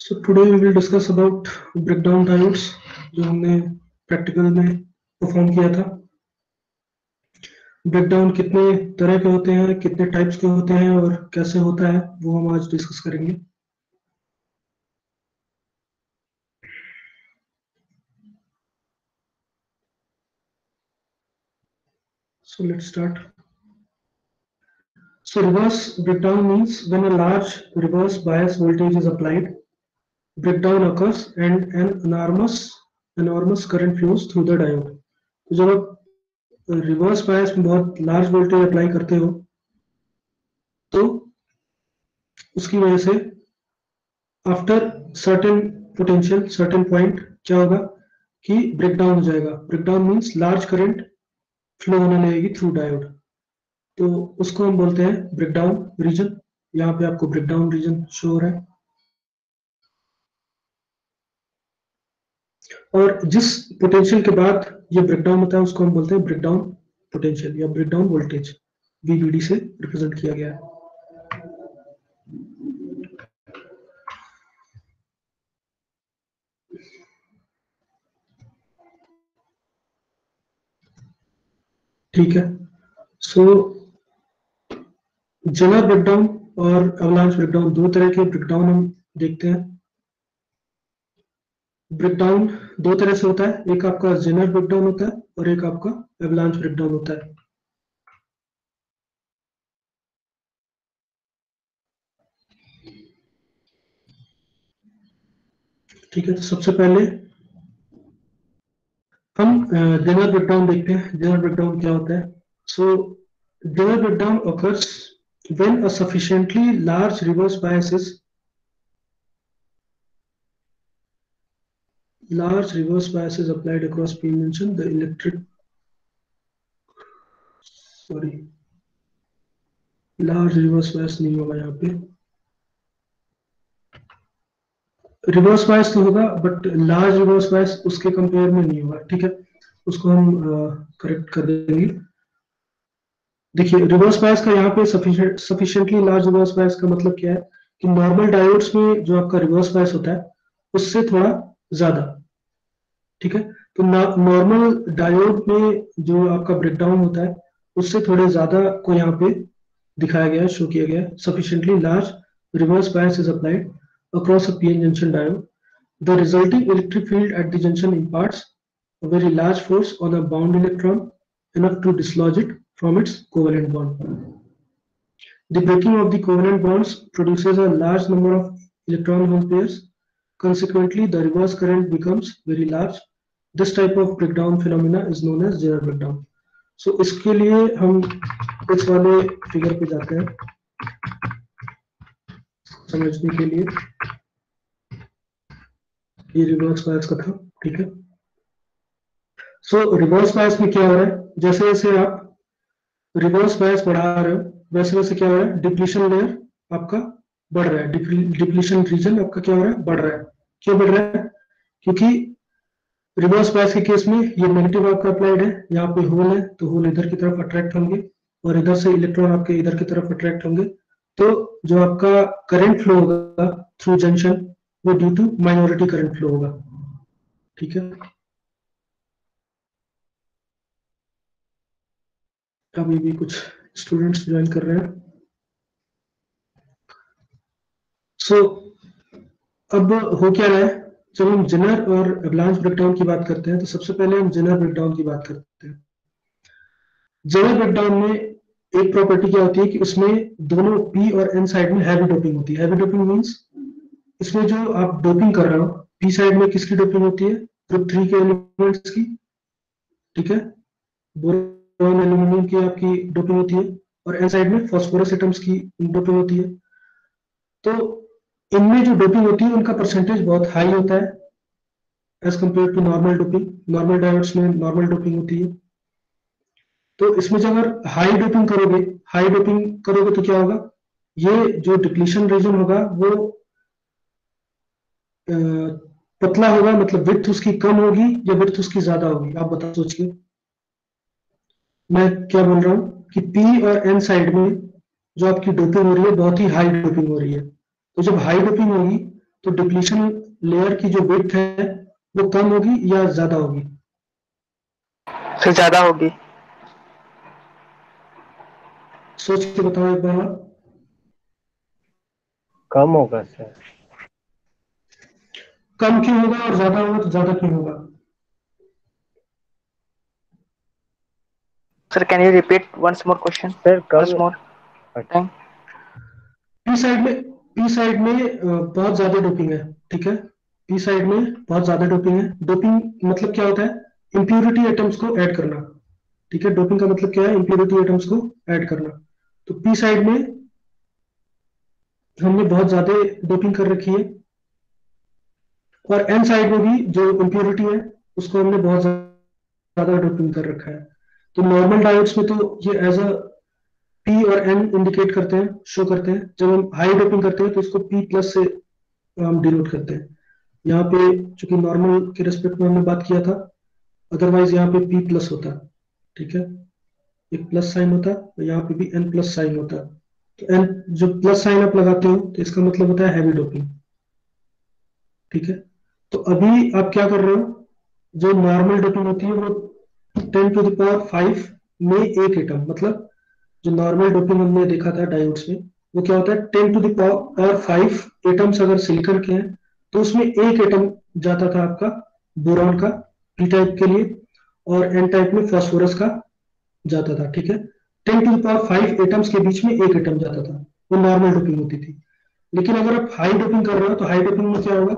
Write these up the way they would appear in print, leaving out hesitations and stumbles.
So today we will discuss about breakdown diodes जो हमने practical में परफॉर्म किया था। ब्रेकडाउन कितने तरह के होते हैं, कितने टाइप्स के होते हैं और कैसे होता है वो हम आज डिस्कस करेंगे। So let's start. So reverse breakdown means when a large reverse bias voltage is applied, breakdown occurs and an enormous current flows through the diode. तो जब आप रिवर्स बायस में बहुत लार्ज वोल्टेज अप्लाई करते हो तो उसकी वजह से after certain potential certain point क्या होगा कि ब्रेकडाउन हो जाएगा। Breakdown means large current flow होने लगेगी थ्रू डायोड, तो उसको हम बोलते हैं ब्रेकडाउन रीजन। यहाँ पे आपको ब्रेकडाउन रीजन शो हो रहा है। और जिस पोटेंशियल के बाद ये ब्रेकडाउन होता है उसको हम बोलते हैं ब्रेकडाउन पोटेंशियल या ब्रेकडाउन वोल्टेज, VBD से रिप्रेजेंट किया गया है। ठीक है, सो जेनर ब्रेकडाउन और अवलांच ब्रेकडाउन दो तरह के ब्रेकडाउन हम देखते हैं। ब्रेकडाउन दो तरह से होता है, एक आपका जेनर ब्रेकडाउन होता है और एक आपका एवलांच ब्रेकडाउन होता है। ठीक है, तो सबसे पहले हम जेनर ब्रेकडाउन देखते हैं। जेनर ब्रेकडाउन क्या होता है? So Zener breakdown occurs when a sufficiently large reverse bias is applied across p junction. The large reverse bias नहीं होगा यहाँ पे, रिवर्स बायस तो होगा बट लार्ज रिवर्स बायस उसके कंपेयर में नहीं होगा। ठीक है, उसको हम करेक्ट कर देंगे। देखिए, रिवर्स बायस का यहाँ पे सफिशिएंटली लार्ज रिवर्स बायस का मतलब क्या है कि नॉर्मल डायोड्स में जो आपका रिवर्स बायस होता है उससे थोड़ा ज्यादा। ठीक है, तो नॉर्मल डायोड में जो आपका ब्रेकडाउन होता है उससे थोड़े ज्यादा को यहाँ पे दिखाया गया है, शो किया गया है। Sufficiently large reverse bias is applied across a PN junction diode. The resulting electric field at the junction imparts a very large force on a bound electron, enough to dislodge it from its covalent bond. The breaking of the covalent bonds produces a large number of electron hole pairs. Consequently, the reverse current becomes very large. This type of breakdown phenomena is known as Zener breakdown. So इसके लिए हम इस वाले figure पे जाते हैं समझने के लिए। ये रिवर्स बायस का था। ठीक है, सो रिवर्स बायस में क्या हो रहा है, जैसे जैसे आप रिवर्स बायस बढ़ा रहे हो वैसे वैसे क्या हो रहा है, डिप्लीशन लेयर आपका बढ़ रहा है, डिप्लीशन रीजन आपका क्या हो रहा है, बढ़ रहा है। क्यों बढ़ रहा है? क्योंकि रिवर्स बायस के केस में ये नेगेटिव आपका अप्लाइड है, यहाँ पे होल है तो होल इधर की तरफ अट्रैक्ट होंगे और इधर से इलेक्ट्रॉन आपके इधर की तरफ अट्रैक्ट होंगे। तो जो आपका करंट फ्लो होगा थ्रू जंक्शन वो due to minority current flow होगा। ठीक है, अभी भी कुछ स्टूडेंट्स ज्वाइन कर रहे हैं। सो अब हो क्या रहा है, जब हम जेनर और एवलांच ब्रेकडाउन की बात करते हैं तो सबसे पहले हम जेनर ब्रेकडाउन की बात करते हैं। जेनर ब्रेकडाउन में एक प्रॉपर्टी क्या होती है कि उसमें दोनों पी और एन साइड में हैवी डोपिंग होती है। हैवी डोपिंग मींस इसमें जो आप डोपिंग कर रहे हो, पी साइड में किसकी डोपिंग होती है, ग्रुप 3 के एलिमेंट्स की। ठीक है, बोरॉन एल्यूमिनियम की आपकी डोपिंग होती है और एन साइड में फास्फोरस एटम्स की डोपिंग होती है। तो इनमें जो डोपिंग होती है उनका परसेंटेज बहुत हाई होता है as compare to normal doping. Normal diodes में नॉर्मल डोपिंग होती है। तो इसमें जब अगर हाई डोपिंग करोगे तो क्या होगा, ये जो डिप्लीशन रीजन होगा वो पतला होगा, मतलब विड्थ उसकी कम होगी या विड्थ उसकी ज्यादा होगी, आप बताओ सोच के। मैं क्या बोल रहा हूँ कि पी और एन साइड में जो आपकी डोपिंग हो रही है बहुत ही हाई डोपिंग हो रही है। तो जब हाई डोपिंग होगी तो डिप्लीशन लेयर की जो विड्थ है वो कम होगी या ज्यादा होगी? फिर ज्यादा होगी। सोच के बताओ एक बार और। कम होगा सर। कम क्यों होगा और ज्यादा होगा तो ज्यादा क्यों होगा? Sir can you repeat once more question, sir once come. More time. P side में बहुत ज्यादा डोपिंग है, ठीक है। पी साइड में बहुत ज्यादा डोपिंग है। डोपिंग मतलब क्या होता है? इम्प्योरिटी एटम्स को ऐड करना, ठीक है। डोपिंग का मतलब क्या है? इम्प्योरिटी एटम्स को ऐड करना। तो पी साइड में हमने बहुत ज्यादा डोपिंग कर रखी है, और एन साइड में भी जो इम्प्योरिटी है उसको हमने बहुत ज्यादा डोपिंग कर रखा है। तो नॉर्मल डायोड्स में तो ये एज अ पी और एन इंडिकेट करते हैं, शो करते हैं। जब हम हाई डोपिंग करते हैं तो उसको पी प्लस से हम डिनोट करते हैं। यहाँ पे चूंकि नॉर्मल के रेस्पेक्ट में हमने बात किया था, अदरवाइज यहाँ पे पी प्लस होता, ठीक है। एक प्लस साइन होता और यहाँ पे भी एन प्लस साइन होता। तो एन जो प्लस साइन आप लगाते हो तो इसका मतलब होता है हैवी डोपिंग, ठीक है। तो अभी आप क्या कर रहे हो? जो नॉर्मल डोपिंग होती है वो 10⁵ में एक एटम, मतलब जो नॉर्मल डोपिंग हमने देखा था डायोड्स में, वो क्या होता है? 10⁵ एटम्स अगर सिलिकॉन के हैं तो उसमें एक एटम जाता था आपका बोरॉन का, पी टाइप के लिए, और एन टाइप में फास्फोरस का जाता था, ठीक है। 10⁵ एटम्स के बीच में एक एटम जाता था, वो नॉर्मल डोपिंग होती थी। लेकिन अगर आप हाई डोपिंग कर रहे हो तो हाई डोपिंग में क्या होगा?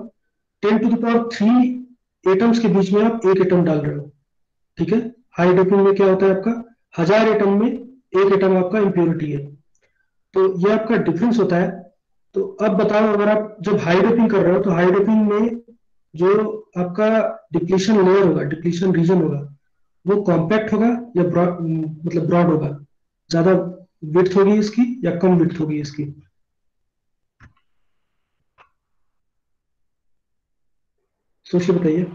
10⁵ एटम्स के बीच में आप एक एटम डाल रहे हो, ठीक है। हाई डोपिंग में क्या होता है आपका? 1000 एटम में एक एटम आपका इम्प्योरिटी है। तो ये आपका डिफरेंस होता है। तो अब बताओ, अगर आप जब हाई डोपिंग कर रहे हो तो हाई डोपिंग में जो आपका डिप्लीशन लेयर होगा, डिप्लीशन रीजन होगा, वो कॉम्पैक्ट होगा या ब्रॉड, मतलब ब्रॉड होगा? ज्यादा विड्थ होगी इसकी या कम विड्थ होगी इसकी? सोच के बताइए।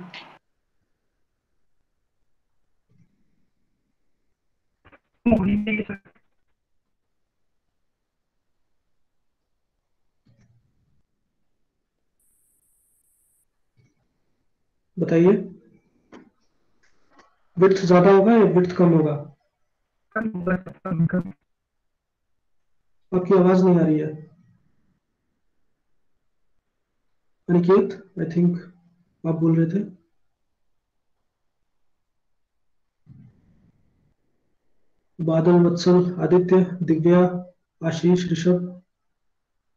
बताइए, विड्थ ज्यादा होगा या विड्थ कम होगा? आपकी आवाज नहीं आ रही है अनिकेत, आई थिंक आप बोल रहे थे। बादल, वत्सल, आदित्य, दिव्या, आशीष, ऋषभ,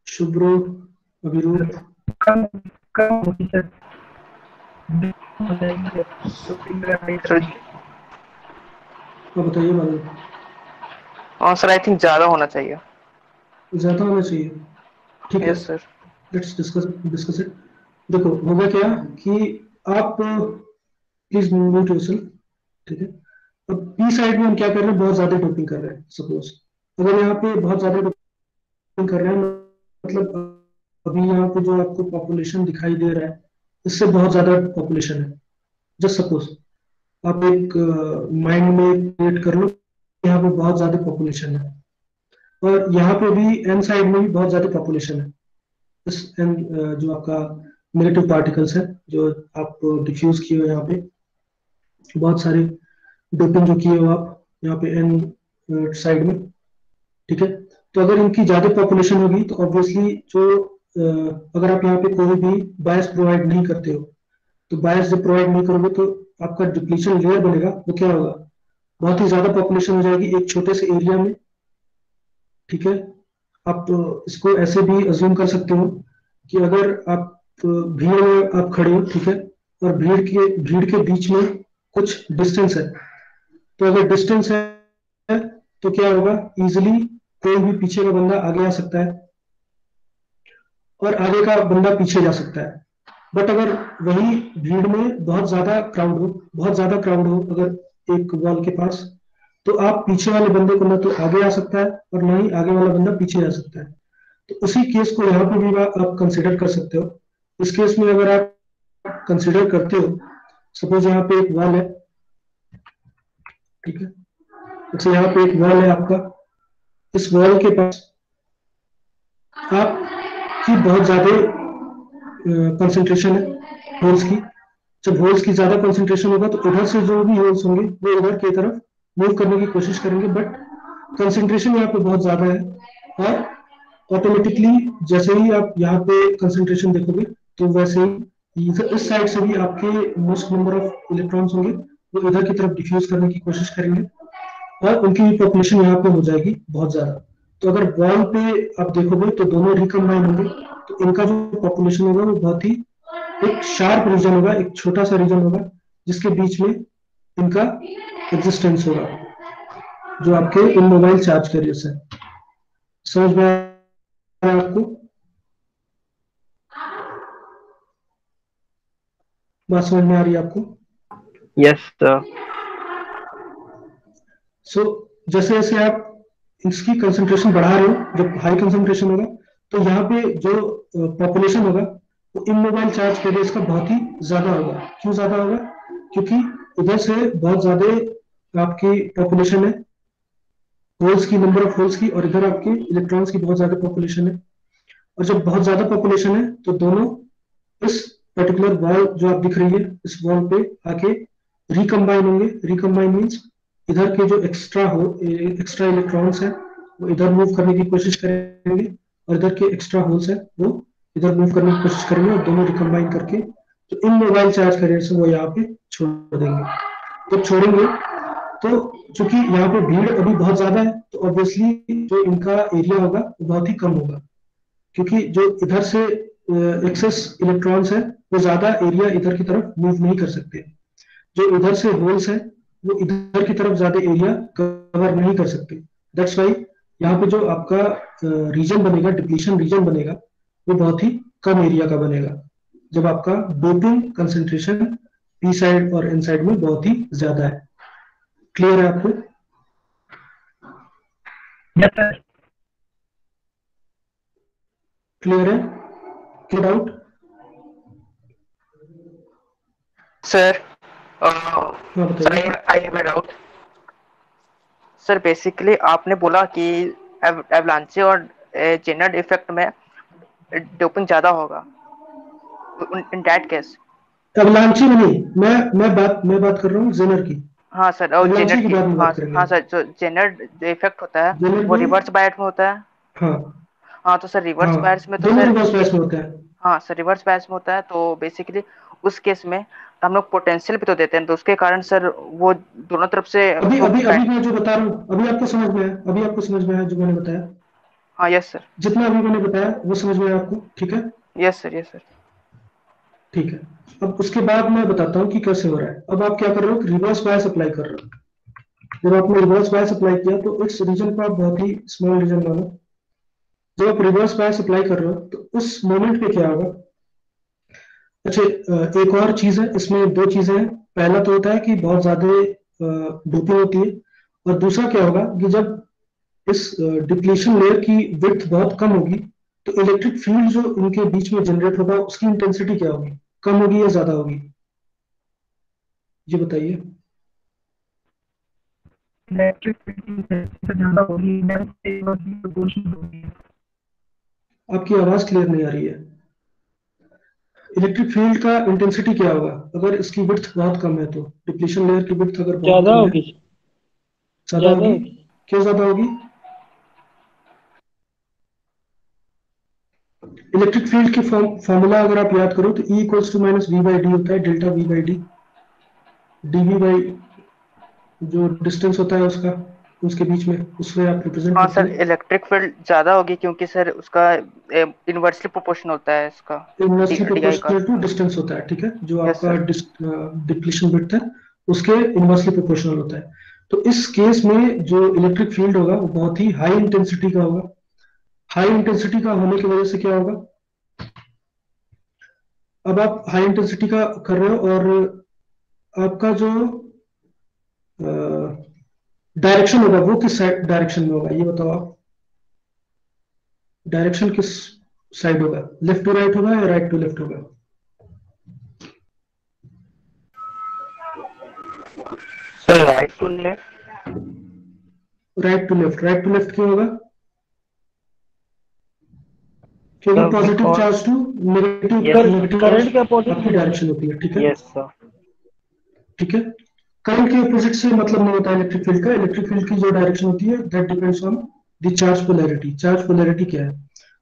शुभ्रो, अभिरूप। सर आप बताइए बादल। हाँ सर, आई थिंक ज्यादा होना चाहिए। ज्यादा होना चाहिए, ठीक है। Yes sir. Let's discuss discuss it. देखो, होगा क्या कि आप प्लीज म्यूट योरसेल्फ, ठीक है। अब पी साइड में हम क्या कर रहे हैं? बहुत ज्यादा डोपिंग कर रहे हैं। सपोज अगर यहाँ पे बहुत ज्यादा डोपिंग कर रहे हैं, मतलब अभी यहाँ पे जो आपको पॉपुलेशन दिखाई दे रहा है, इससे बहुत ज्यादा पॉपुलेशन है। जस्ट सपोज आप एक माइंड में क्रिएट कर लो, यहाँ पे बहुत ज्यादा पॉपुलेशन है, और यहाँ पे भी एन साइड में भी बहुत ज्यादा पॉपुलेशन है। इस एन जो आपका नेगेटिव पार्टिकल्स है जो आप डिफ्यूज किए हो यहाँ पे, बहुत सारे डोपिंग जो किए हो आप यहाँ पे एन साइड में, ठीक है। तो अगर इनकी ज्यादा पॉपुलेशन होगी तो ऑब्वियसली जो अगर आप यहाँ पे कोई भी बायस प्रोवाइड नहीं करते हो, तो बायस जब प्रोवाइड नहीं करोगे तो आपका डिप्लीशन लेयर बनेगा, वो क्या होगा? बहुत ही ज्यादा पॉपुलेशन हो जाएगी एक छोटे से एरिया में, ठीक है। आप इसको ऐसे भी अज्यूम कर सकते हो कि अगर आप भीड़ में आप खड़े हो, ठीक है, और भीड़ के बीच में कुछ डिस्टेंस है, तो अगर डिस्टेंस है तो क्या होगा? इजिली कोई भी पीछे का बंदा आगे आ सकता है और आगे का बंदा पीछे जा सकता है। बट अगर वही भीड़ में बहुत ज्यादा क्राउड हो अगर एक वॉल के पास, तो आप पीछे वाले बंदे को ना तो आगे आ सकता है और ना ही आगे वाला बंदा पीछे जा सकता है। तो उसी केस को यहाँ पे भी आप कंसिडर कर सकते हो। इस केस में अगर आप कंसिडर करते हो, सपोज यहाँ पे एक वॉल है, ठीक है। अच्छा, यहाँ पे एक वॉल है आपका, इस वॉल के पास आपकी बहुत ज्यादा कंसंट्रेशन है होल्स की। जब होल्स की ज्यादा कंसंट्रेशन होगा तो इधर से जो भी होल्स होंगे वो इधर की तरफ मूव करने की कोशिश करेंगे, बट कंसंट्रेशन यहाँ पे बहुत ज्यादा है, और ऑटोमेटिकली जैसे ही आप यहाँ पे कंसंट्रेशन देखोगे तो वैसे ही इस साइड से भी आपके मोस्ट नंबर ऑफ इलेक्ट्रॉन्स होंगे वो इधर की तरफ डिफ्यूज करने की कोशिश करेंगे, और उनकी पॉपुलेशन यहाँ पे हो जाएगी बहुत ज्यादा। तो अगर वॉल पे आप देखोगे तो दोनों रिकम्बाइन होंगे, तो इनका जो पॉपुलेशन होगा वो बहुत ही एक शार्प रीजन होगा, एक छोटा सा रीजन होगा जिसके बीच में इनका एग्जिस्टेंस होगा, जो आपके इमोबाइल चार्ज कैरियर्स है। समझ में आया आपको? बात समझ में आ रही है आपको? Yes, sir. सो जैसे जैसे आप इसकी कंसंट्रेशन बढ़ा रहे हो, जब हाई कंसंट्रेशन होगा तो यहाँ पे जो पॉपुलेशन होगा वो इमोबाइल चार्ज कैरियर्स का बहुत ही ज्यादा होगा। क्यों ज्यादा होगा? क्योंकि इधर से बहुत ज्यादा आपकी पॉपुलेशन है होल्स की, नंबर ऑफ होल्स की, और इधर आपके इलेक्ट्रॉन्स की बहुत ज्यादा पॉपुलेशन है। और जब बहुत ज्यादा पॉपुलेशन है तो दोनों इस पर्टिकुलर वॉल जो आप दिख रही है इस वॉल पे आके रिकम्बाइन होंगे। रिकम्बाइन मीन्स इधर के जो एक्स्ट्रा इलेक्ट्रॉन्स है वो इधर मूव करने की कोशिश करेंगे, और इधर के एक्स्ट्रा होल्स है वो इधर मूव करने की कोशिश करेंगे, और दोनों रिकम्बाइन करके जो इन मोबाइल चार्ज कैरियर्स है वो यहाँ पे छोड़ देंगे। तो छोड़ेंगे तो चूंकि यहाँ पे भीड़ अभी बहुत ज्यादा है तो ऑब्वियसली जो इनका एरिया होगा वो बहुत ही कम होगा, क्योंकि जो इधर से एक्सेस इलेक्ट्रॉन्स है वो ज्यादा एरिया इधर की तरफ मूव नहीं कर सकते। जो इधर से होल्स है वो इधर की तरफ ज्यादा एरिया कवर नहीं कर सकते। दैट्स वाई यहाँ पे जो आपका रीजन बनेगा, डिप्लीशन रीजन बनेगा, वो बहुत ही कम एरिया का बनेगा, जब आपका डोपिंग कंसेंट्रेशन पी साइड और एन साइड में बहुत ही ज्यादा है। क्लियर है आपको? Yes, sir. क्लियर है? Clear out? Sir, हाँ sir, बताइए। I have a doubt. Sir basically आपने बोला कि एवलांचे और जेनर इफेक्ट में डोपिंग ज्यादा होगा इन दैट केस। एवलांची में नहीं, मैं बात कर रहा हूँ जेनर की। हाँ सर, और एवलांची जेनर की की, बाद में हाँ बात करेंगे हाँ हम। सर, जो जेनर जो इफेक्ट होता है जेनर वो में रिवर्स बायस में होता है। हाँ हाँ तो सर रिवर्स हाँ बायस में तो दोनों सर रिवर्स बायस में होता है। हाँ सर रिवर्स बायस में होता है, तो बेसिकली उस केस में तो हम लोग पोटेंशियल भी तो देते हैं, तो उसके कारण सर वो दोनों तरफ से अभी वो अभी अभी मैं जो बता रहा हूँ अभी आपको समझ में आया? अभी आपको समझ में आया जो मैंने बताया? हाँ यस सर, जितना अभी मैंने बताया वो समझ में आया आपको? ठीक है, यस सर, यस सर। ठीक है। अब उसके बाद मैं बताता हूँ कि कैसे हो रहा है। अब आप क्या कर रहे हो? रिवर्स बायस अप्लाई कर रहे हो। जब आपने रिवर्स बायस अप्लाई किया तो इस रीजन को आप बहुत ही स्मॉल रीजन मानो। जब आप रिवर्स बायस अप्लाई कर रहे हो तो उस मोमेंट पे क्या होगा? अच्छा, एक और चीज है इसमें, दो चीजें हैं। पहला तो होता है कि बहुत ज्यादा डोपिंग होती है, और दूसरा क्या होगा कि जब इस डिप्लीशन लेयर की विड्थ बहुत कम होगी तो इलेक्ट्रिक फील्ड जो इनके बीच में जनरेट होगा उसकी इंटेंसिटी क्या होगी? कम होगी या ज्यादा होगी? ये बताइए। इलेक्ट्रिक फील्ड से ज्यादा होगी, प्रोपोर्शनल होगी। आपकी आवाज क्लियर नहीं आ रही है। इलेक्ट्रिक फील्ड का इंटेंसिटी क्या होगा अगर इसकी विड्थ बहुत कम है? तो डिप्लीशन लेयर की विड्थ अगर बहुत ज्यादा कम है, होगी, ज्यादा ज्यादा होगी। होगी। क्यों ज्यादा होगी? इलेक्ट्रिक फील्ड की फॉर्मूला अगर आप याद करो तो E equals to minus V by D होता है, delta V by D. DV by जो डिस्टेंस होता है उसका, उसके बीच में, उसमें आप रिप्रेजेंट हाँ करते सर हैं। इलेक्ट्रिक फील्ड ज्यादा होगी क्योंकि सर उसका इनवर्सली प्रोपोर्शनल होता है इसका इनवर्सली डीआई का। प्रोपोर्शनल टू डिस्टेंस होता है, ठीक है। जो यस आपका सर। डिप्लीशन विड्थ है उसके इनवर्सली प्रोपोर्शनल होता है। तो इस केस में जो इलेक्ट्रिक फील्ड होगा वो बहुत ही हाई इंटेंसिटी का होगा। हाई इंटेंसिटी का होने की वजह से क्या होगा? अब आप हाई इंटेंसिटी का कर रहे हो और आपका जो डायरेक्शन होगा वो किस डायरेक्शन में होगा ये बताओ आप। डायरेक्शन किस साइड होगा? लेफ्ट टू राइट होगा या राइट टू लेफ्ट होगा? Sir right to left. Right to left. Right to left क्यों होगा? क्योंकि positive charge to negative negative charge current के अपोजिट आपकी डायरेक्शन होती है, ठीक है। Yes sir. ठीक है, करंट के अपोजिट से मतलब नहीं होता इलेक्ट्रिक फील्ड का। इलेक्ट्रिक फील्ड की जो डायरेक्शन होती है that depends on the charge polarity. Charge polarity क्या है,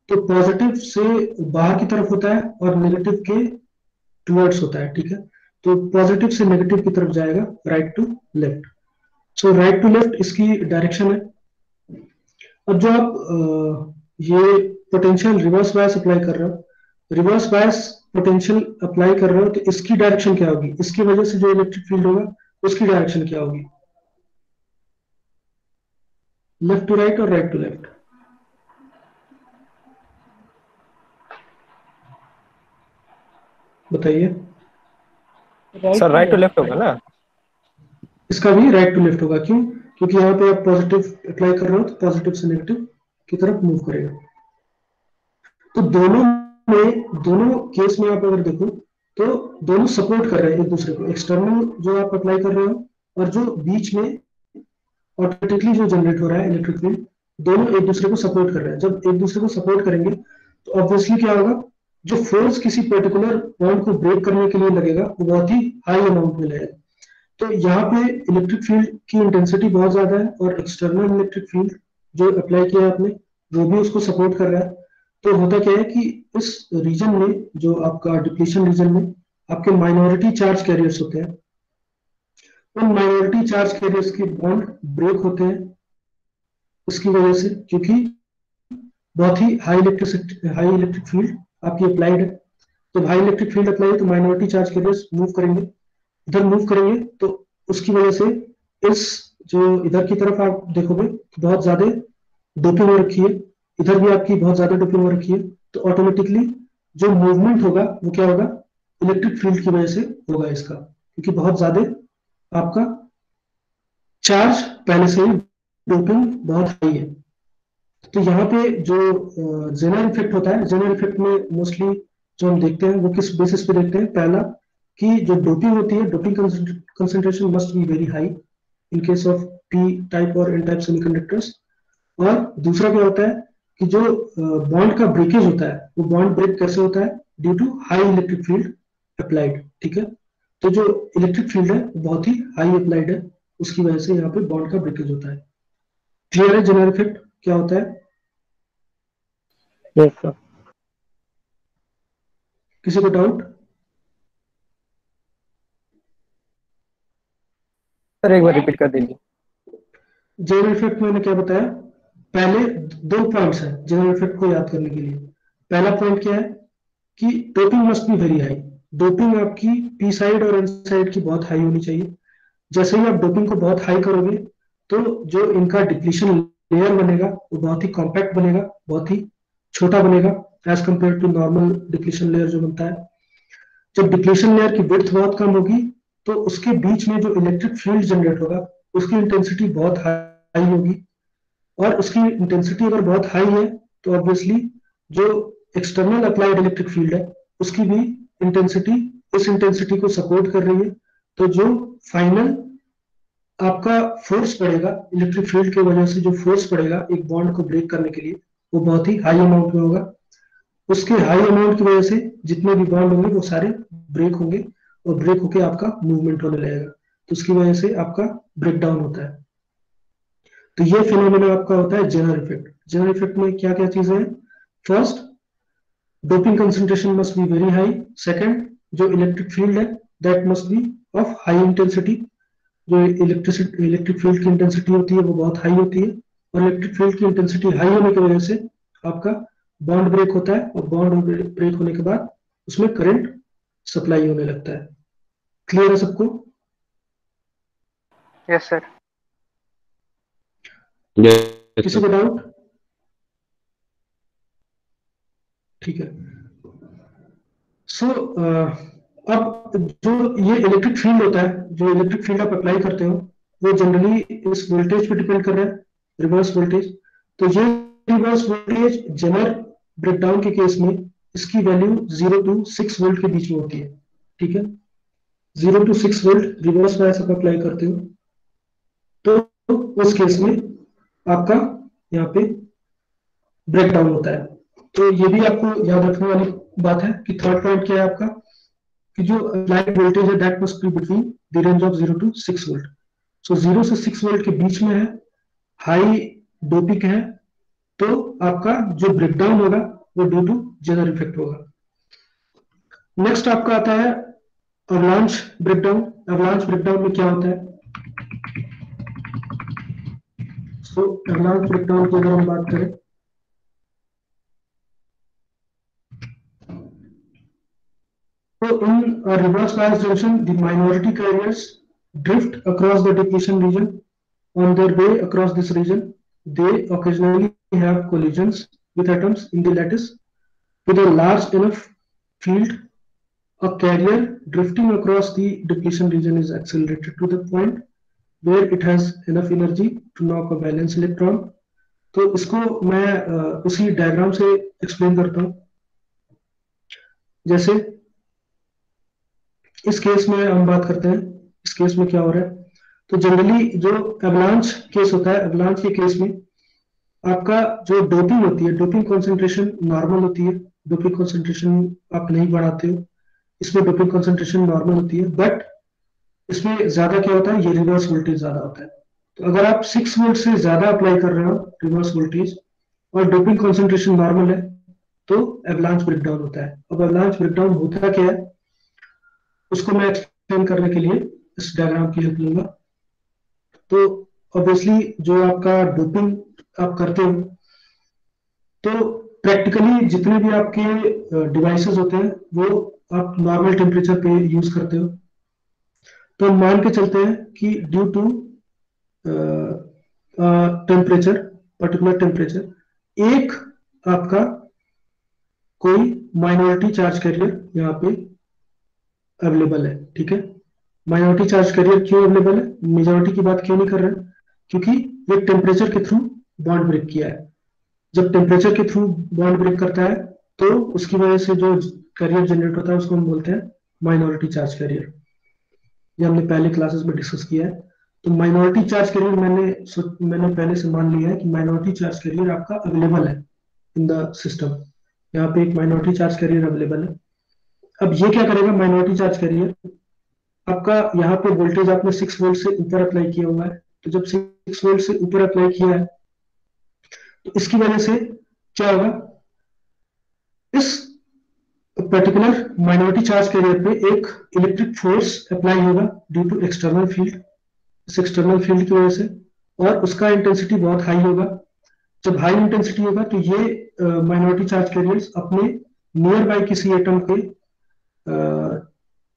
तो पॉजिटिव से बाहर की तरफ होता है और नेगेटिव के टुवर्ड्स होता है, ठीक है। तो पॉजिटिव से नेगेटिव की तरफ जाएगा, right to left. So right to left इसकी डायरेक्शन है। अब जो आप ये पोटेंशियल रिवर्स बायस अप्लाई कर रहे हो, रिवर्स बायस पोटेंशियल अप्लाई कर रहे हो, तो इसकी डायरेक्शन क्या होगी, इसकी वजह से जो इलेक्ट्रिक फील्ड होगा उसकी डायरेक्शन क्या होगी, लेफ्ट टू राइट और राइट टू लेफ्ट? बताइए। सर राइट टू लेफ्ट होगा ना? इसका भी राइट टू लेफ्ट होगा, क्यों? क्योंकि यहाँ पे आप पॉजिटिव अप्लाई कर रहे हो तो पॉजिटिव से नेगेटिव की तरफ मूव करेगा। तो दोनों केस में आप अगर देखो तो दोनों सपोर्ट कर रहे हैं एक दूसरे को। एक्सटर्नल जो आप अप्लाई कर रहे हो और जो बीच में ऑटोमेटिकली जो जनरेट हो रहा है इलेक्ट्रिक फील्ड, दोनों एक दूसरे को सपोर्ट कर रहे हैं। जब एक दूसरे को सपोर्ट करेंगे तो ऑब्वियसली क्या होगा, जो फोर्स किसी पर्टिकुलर पॉइंट को ब्रेक करने के लिए लगेगा वो बहुत ही हाई अमाउंट में लगेगा। तो यहाँ पे इलेक्ट्रिक फील्ड की इंटेंसिटी बहुत ज्यादा है और एक्सटर्नल इलेक्ट्रिक फील्ड जो अप्लाई किया है आपने वो भी उसको सपोर्ट कर रहा है। तो होता क्या है कि इस रीजन में, जो आपका डिप्लीशन रीजन में, आपके माइनॉरिटी चार्ज कैरियर्स होते हैं। उन माइनॉरिटी चार्ज कैरियर्स के बॉन्ड ब्रेक होते हैं उसकी वजह से, क्योंकि बहुत ही हाई इलेक्ट्रिक फील्ड आपकी अप्लाइड है। तो हाई इलेक्ट्रिक फील्ड अप्लाई है तो माइनॉरिटी चार्ज कैरियर्स मूव करेंगे, इधर मूव करेंगे, तो उसकी वजह से इस जो इधर की तरफ आप देखोगे तो बहुत ज्यादा डोपिंग हो रखी है, इधर भी आपकी बहुत ज्यादा डोपिंग हो रखी है। तो ऑटोमेटिकली जो मूवमेंट होगा वो क्या होगा, इलेक्ट्रिक फील्ड की वजह से होगा इसका, क्योंकि बहुत ज्यादा आपका चार्ज पहले से ही डोपिंग बहुत हाई है। तो यहाँ पे जो जेनर इफेक्ट होता है, जेनर इफेक्ट में मोस्टली जो हम देखते हैं वो किस बेसिस पे देखते हैं, पहला कि जो डोपिंग होती है, doping concentration must be very high in case of P type और एन टाइप सेमीकंडक्टर्स। और दूसरा क्या होता है कि जो बॉन्ड का ब्रेकेज होता है वो बॉन्ड ब्रेक कैसे होता है, due to high electric field applied, ठीक है। तो जो इलेक्ट्रिक फील्ड है वो बहुत ही हाई अप्लाइड है, उसकी वजह से यहाँ पे बॉन्ड का ब्रेकेज होता है। क्लियर है जेनर इफेक्ट क्या होता है? Yes sir. किसी को डाउट? सर एक बार रिपीट कर दीजिए। जेनर इफेक्ट मैंने क्या बताया, पहले दो पॉइंट्स हैं जेनर इफेक्ट को याद करने के लिए। पहला पॉइंट क्या है कि doping must be very high. Doping आपकी पी साइड और एन साइड की बहुत हाई होनी चाहिए। जैसे ही आप डोपिंग को बहुत हाई करोगे तो जो इनका डिप्लीशन लेयर बनेगा वो बहुत ही कॉम्पैक्ट बनेगा, बहुत ही छोटा बनेगा as compare to normal depletion layer जो बनता है। जब डिप्लीशन लेयर की विड्थ बहुत कम होगी तो उसके बीच में जो इलेक्ट्रिक फील्ड जनरेट होगा उसकी इंटेंसिटी बहुत हाई होगी। और उसकी इंटेंसिटी अगर बहुत हाई है तो ऑब्वियसली जो एक्सटर्नल अप्लाइड इलेक्ट्रिक फील्ड है उसकी भी इंटेंसिटी इस इंटेंसिटी को सपोर्ट कर रही है। तो जो फाइनल आपका फोर्स पड़ेगा इलेक्ट्रिक फील्ड की वजह से, जो फोर्स पड़ेगा एक बॉन्ड को ब्रेक करने के लिए, वो बहुत ही हाई अमाउंट में होगा। उसके हाई अमाउंट की वजह से जितने भी बॉन्ड होंगे वो सारे ब्रेक होंगे और ब्रेक होके आपका मूवमेंट होने लगेगा, तो उसकी वजह से आपका ब्रेक डाउन होता है। तो ये फिनोमेना आपका होता है जेनर इफेक्ट। जेनर इफेक्ट में क्या क्या चीजें हैं? First, doping concentration must be very high. Second, जो इलेक्ट्रिक फील्ड है that must B of high intensity. जो इलेक्ट्रिक फील्ड की इंटेंसिटी होती है वो बहुत हाई होती है, और इलेक्ट्रिक फील्ड की इंटेंसिटी हाई होने की वजह से आपका बॉन्ड ब्रेक होता है, और बॉन्ड ब्रेक होने के बाद उसमें करंट सप्लाई होने लगता है। क्लियर है सबको? Yes sir. किसी को डाउट? ठीक है। सो अब जो ये इलेक्ट्रिक फील्ड होता है, जो इलेक्ट्रिक फील्ड आप अप्लाई करते हो वो जनरली इस वोल्टेज पे डिपेंड कर रहा है, रिवर्स वोल्टेज। तो ये रिवर्स वोल्टेज जेनर ब्रेकडाउन के केस में इसकी वैल्यू 0 to 6 वोल्ट के बीच में होती है, ठीक है। 0 to 6 वोल्ट रिवर्स बायस आप अप्लाई करते हो तो उस केस में आपका यहाँ पे ब्रेकडाउन होता है। तो ये भी आपको याद रखने वाली बात है कि थर्ड पॉइंट क्या है आपका, कि जो अप्लाइड वोल्टेज है that must be between the range of 0 to 6 volt. So 0 से 6 वोल्ट के बीच में है, हाई डोपिक है, तो आपका जो ब्रेकडाउन होगा वो ड्यू टू जेनर इफेक्ट होगा। नेक्स्ट आपका आता है अवलांच ब्रेकडाउन। अवलांच ब्रेकडाउन में क्या होता है? सो अवलांच ब्रेकडाउन की अगर हम बात करें, so in a reverse bias junction, the minority carriers drift across the depletion region. On their way across this region, they occasionally have collisions with atoms in the lattice. With a large enough field, a carrier drifting across the depletion region is accelerated to the point where it has enough energy to knock a valence electron. तो इसको मैं उसी diagram से explain करता हूँ। जैसे इस case में हम बात करते हैं, इस केस में क्या हो रहा है, तो जनरली जो एवलांच केस होता है, एवलांच के केस में आपका जो डोपिंग होती है, डोपिंग कॉन्सेंट्रेशन नॉर्मल होती है, डोपिंग कॉन्सेंट्रेशन आप नहीं बढ़ाते हो, इसमें डोपिंग कॉन्सेंट्रेशन नॉर्मल होती है, बट इसमें ज्यादा क्या होता है, ये रिवर्स वोल्टेज ज्यादा होता है। तो अगर आप 6 वोल्ट से ज्यादा अप्लाई कर रहे हो रिवर्स वोल्टेज और डोपिंग कॉन्सेंट्रेशन नॉर्मल है, तो एवलांच ब्रेकडाउन होता है। अब एवलांच ब्रेकडाउन होता क्या है, उसको मैं एक्सप्लेन करने के लिए इस डायग्राम की हेल्प लूंगा। तो ऑब्वियसली जो आपका डोपिंग आप करते हो, तो प्रैक्टिकली जितने भी आपके डिवाइसेस होते हैं वो आप नॉर्मल टेम्परेचर पे यूज करते हो। तो हम मान के चलते हैं कि due to temperature, particular temperature, एक आपका कोई माइनॉरिटी चार्ज कैरियर यहाँ पे अवेलेबल है, ठीक है। माइनॉरिटी चार्ज कैरियर क्यों अवेलेबल है, मेजॉरिटी की बात क्यों नहीं कर रहे हैं, क्योंकि ये टेम्परेचर के थ्रू बॉन्ड ब्रेक किया है। जब टेम्परेचर के थ्रू बॉन्ड ब्रेक करता है तो उसकी वजह से जो कैरियर जनरेट होता है उसको हम बोलते हैं माइनॉरिटी चार्ज कैरियर। ये हमने पहले क्लासेस में डिस्कस किया है। तो माइनॉरिटी चार्ज कैरियर मैंने पहले से मान लिया है कि माइनॉरिटी चार्ज कैरियर आपका अवेलेबल है इन द सिस्टम। यहाँ पे एक माइनॉरिटी चार्ज कैरियर अवेलेबल है। अब ये क्या करेगा, माइनॉरिटी चार्ज कैरियर आपका यहाँ पे वोल्टेज आपने 6 वोल्ट से ऊपर अप्लाई किया हुआ है, तो जब 6 वोल्ट से ऊपर अप्लाई किया है तो इसकी वजह से क्या होगा, इस पर्टिकुलर माइनॉरिटी चार्ज कैरियर पे एक इलेक्ट्रिक फोर्स अप्लाई होगा ड्यू टू एक्सटर्नल फील्ड। इस एक्सटर्नल फील्ड की वजह से, और उसका इंटेंसिटी बहुत हाई होगा। जब हाई इंटेंसिटी होगा तो ये माइनॉरिटी चार्ज कैरियर्स अपने नियर बाय किसी एटम के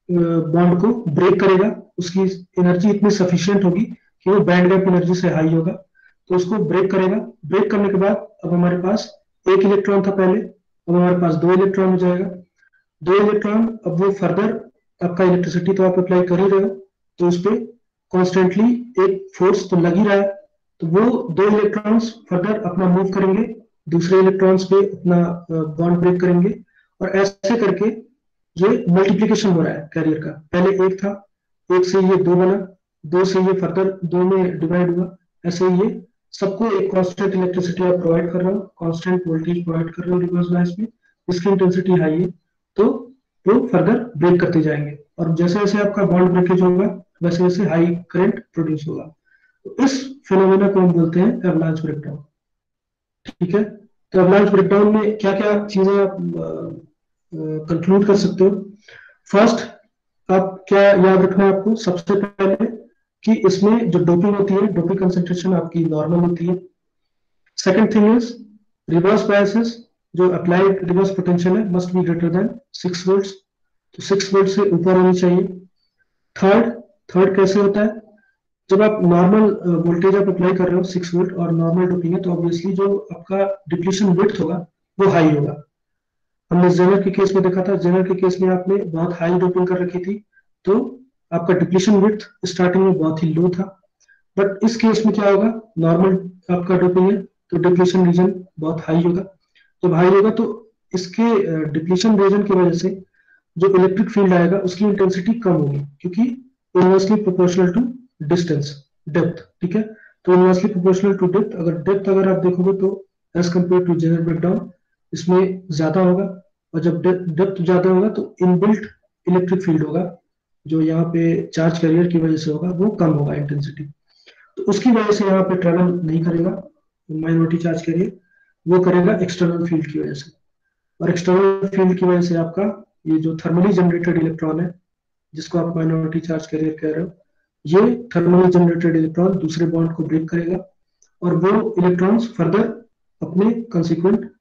बॉन्ड को ब्रेक करेगा। उसकी एनर्जी इतनी सफिशिएंट होगी कि वो बैंड गैप एनर्जी से हाई होगा, तो उसको ब्रेक करेगा। ब्रेक करने के बाद अब हमारे पास एक इलेक्ट्रॉन था पहले, अब हमारे पास 2 इलेक्ट्रॉन हो जाएगा। 2 इलेक्ट्रॉन, अब वो फर्दर आपका इलेक्ट्रिसिटी तो आप अप्लाई कर ही रहे हो, तो उस पर कॉन्स्टेंटली एक फोर्स तो लग ही रहा है, तो वो 2 इलेक्ट्रॉन्स फर्दर अपना मूव करेंगे, दूसरे इलेक्ट्रॉन्स पे अपना बॉन्ड ब्रेक करेंगे, और ऐसे करके ये मल्टीप्लीकेशन हो रहा है कैरियर का। पहले एक था, एक से ये 2 बना, 2 से ये फर्दर 2 में डिवाइड हुआ, ऐसे ये सबको एक कांस्टेंट इलेक्ट्रिसिटी आप प्रोवाइड कर रहे हो, कांस्टेंट वोल्टेज प्रोवाइड कर रहे हो रिवर्स बायस में, इसकी इंटेंसिटी हाई है, तो वो फर्दर ब्रेक करते जाएंगे, और जैसे जैसे आपका बॉन्ड ब्रेकेज होगा वैसे वैसे हाई करंट प्रोड्यूस होगा। तो इस फिनोमेना को हम बोलते हैं एवलांच ब्रेकडाउन, ठीक है। तो एवलांच ब्रेकडाउन में क्या क्या चीजें आप कंक्लूड कर सकते हो। फर्स्ट, आप क्या याद रखना है आपको, सबसे पहले कि इसमें जो डोपिंग होती है, डोपिंग कंसेंट्रेशन आपकी नॉर्मल होती है। Second thing is reverse biases, जो अप्लाइड रिवर्स पोटेंशियल है must be greater than 6 volts, तो 6 वोल्ट से ऊपर होनी चाहिए। थर्ड कैसे होता है, जब आप नॉर्मल वोल्टेज आप अप्लाई कर रहे हो 6 वोल्ट और नॉर्मल डोपिंग है, तो ऑब्वियसली जो आपका डिप्लीशन विड्थ होगा वो हाई होगा। हमने जेनर के केस में देखा था, जेनर के केस में आपने बहुत हाई डोपिंग कर रखी थी, तो आपका डिप्लीशन विड्थ स्टार्टिंग में बहुत ही लो था। बट इस केस में क्या होगा, नॉर्मल आपका डोपिंग है तो डिप्लीशन रीजन बहुत हाई होगा। जब हाई होगा तो इसके डिप्लीशन रीजन की वजह से जो इलेक्ट्रिक फील्ड आएगा उसकी इंटेंसिटी कम होगी, क्योंकि inversely proportional to distance, depth, ठीक है। तो इनवर्सली प्रोपोर्शनल टू डेप्थ, अगर डेप्थ अगर आप देखोगे तो as compare to Zener breakdown इसमें ज्यादा होगा, और जब डेप्थ ज्यादा होगा तो इनबिल्ट इलेक्ट्रिक फील्ड होगा जो यहाँ पे चार्ज कैरियर की वजह से होगा, वो कम होगा इंटेंसिटी, तो उसकी वजह से यहाँ पे ट्रेवल नहीं करेगा माइनॉरिटी चार्ज कैरियर, वो करेगा एक्सटर्नल फील्ड की वजह से। और एक्सटर्नल फील्ड की वजह से आपका ये जो थर्मली जनरेटेड इलेक्ट्रॉन है, जिसको आप माइनॉरिटी चार्ज कैरियर कह रहे हो, ये थर्मली जनरेटेड इलेक्ट्रॉन दूसरे बॉन्ड को ब्रेक करेगा, और वो इलेक्ट्रॉन्स फर्दर अपने कंसिक्वेंट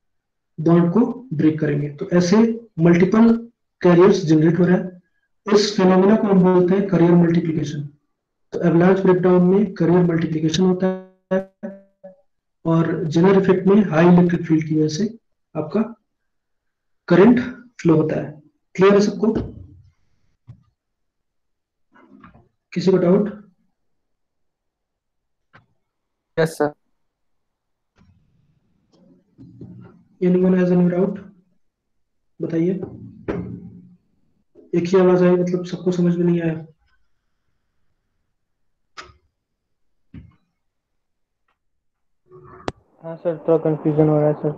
बॉन्ड को ब्रेक करेंगे। तो ऐसे मल्टीपल कैरियर्स जनरेट हो रहा है। इस फेनोमेना को हम बोलते हैं करियर मल्टीप्लिकेशन। तो एवलांच ब्रेकडाउन में करियर मल्टीप्लिकेशन होता है, और जेनर इफेक्ट में हाई इलेक्ट्रिक फील्ड की वजह से आपका करंट फ्लो होता है। क्लियर है सबको? किसी को doubt? Yes sir. Anyone has any doubt? बताइए। एक ही आवाज आई, मतलब सबको समझ में नहीं आया? हाँ सर, थोड़ा कंफ्यूजन हो रहा है सर।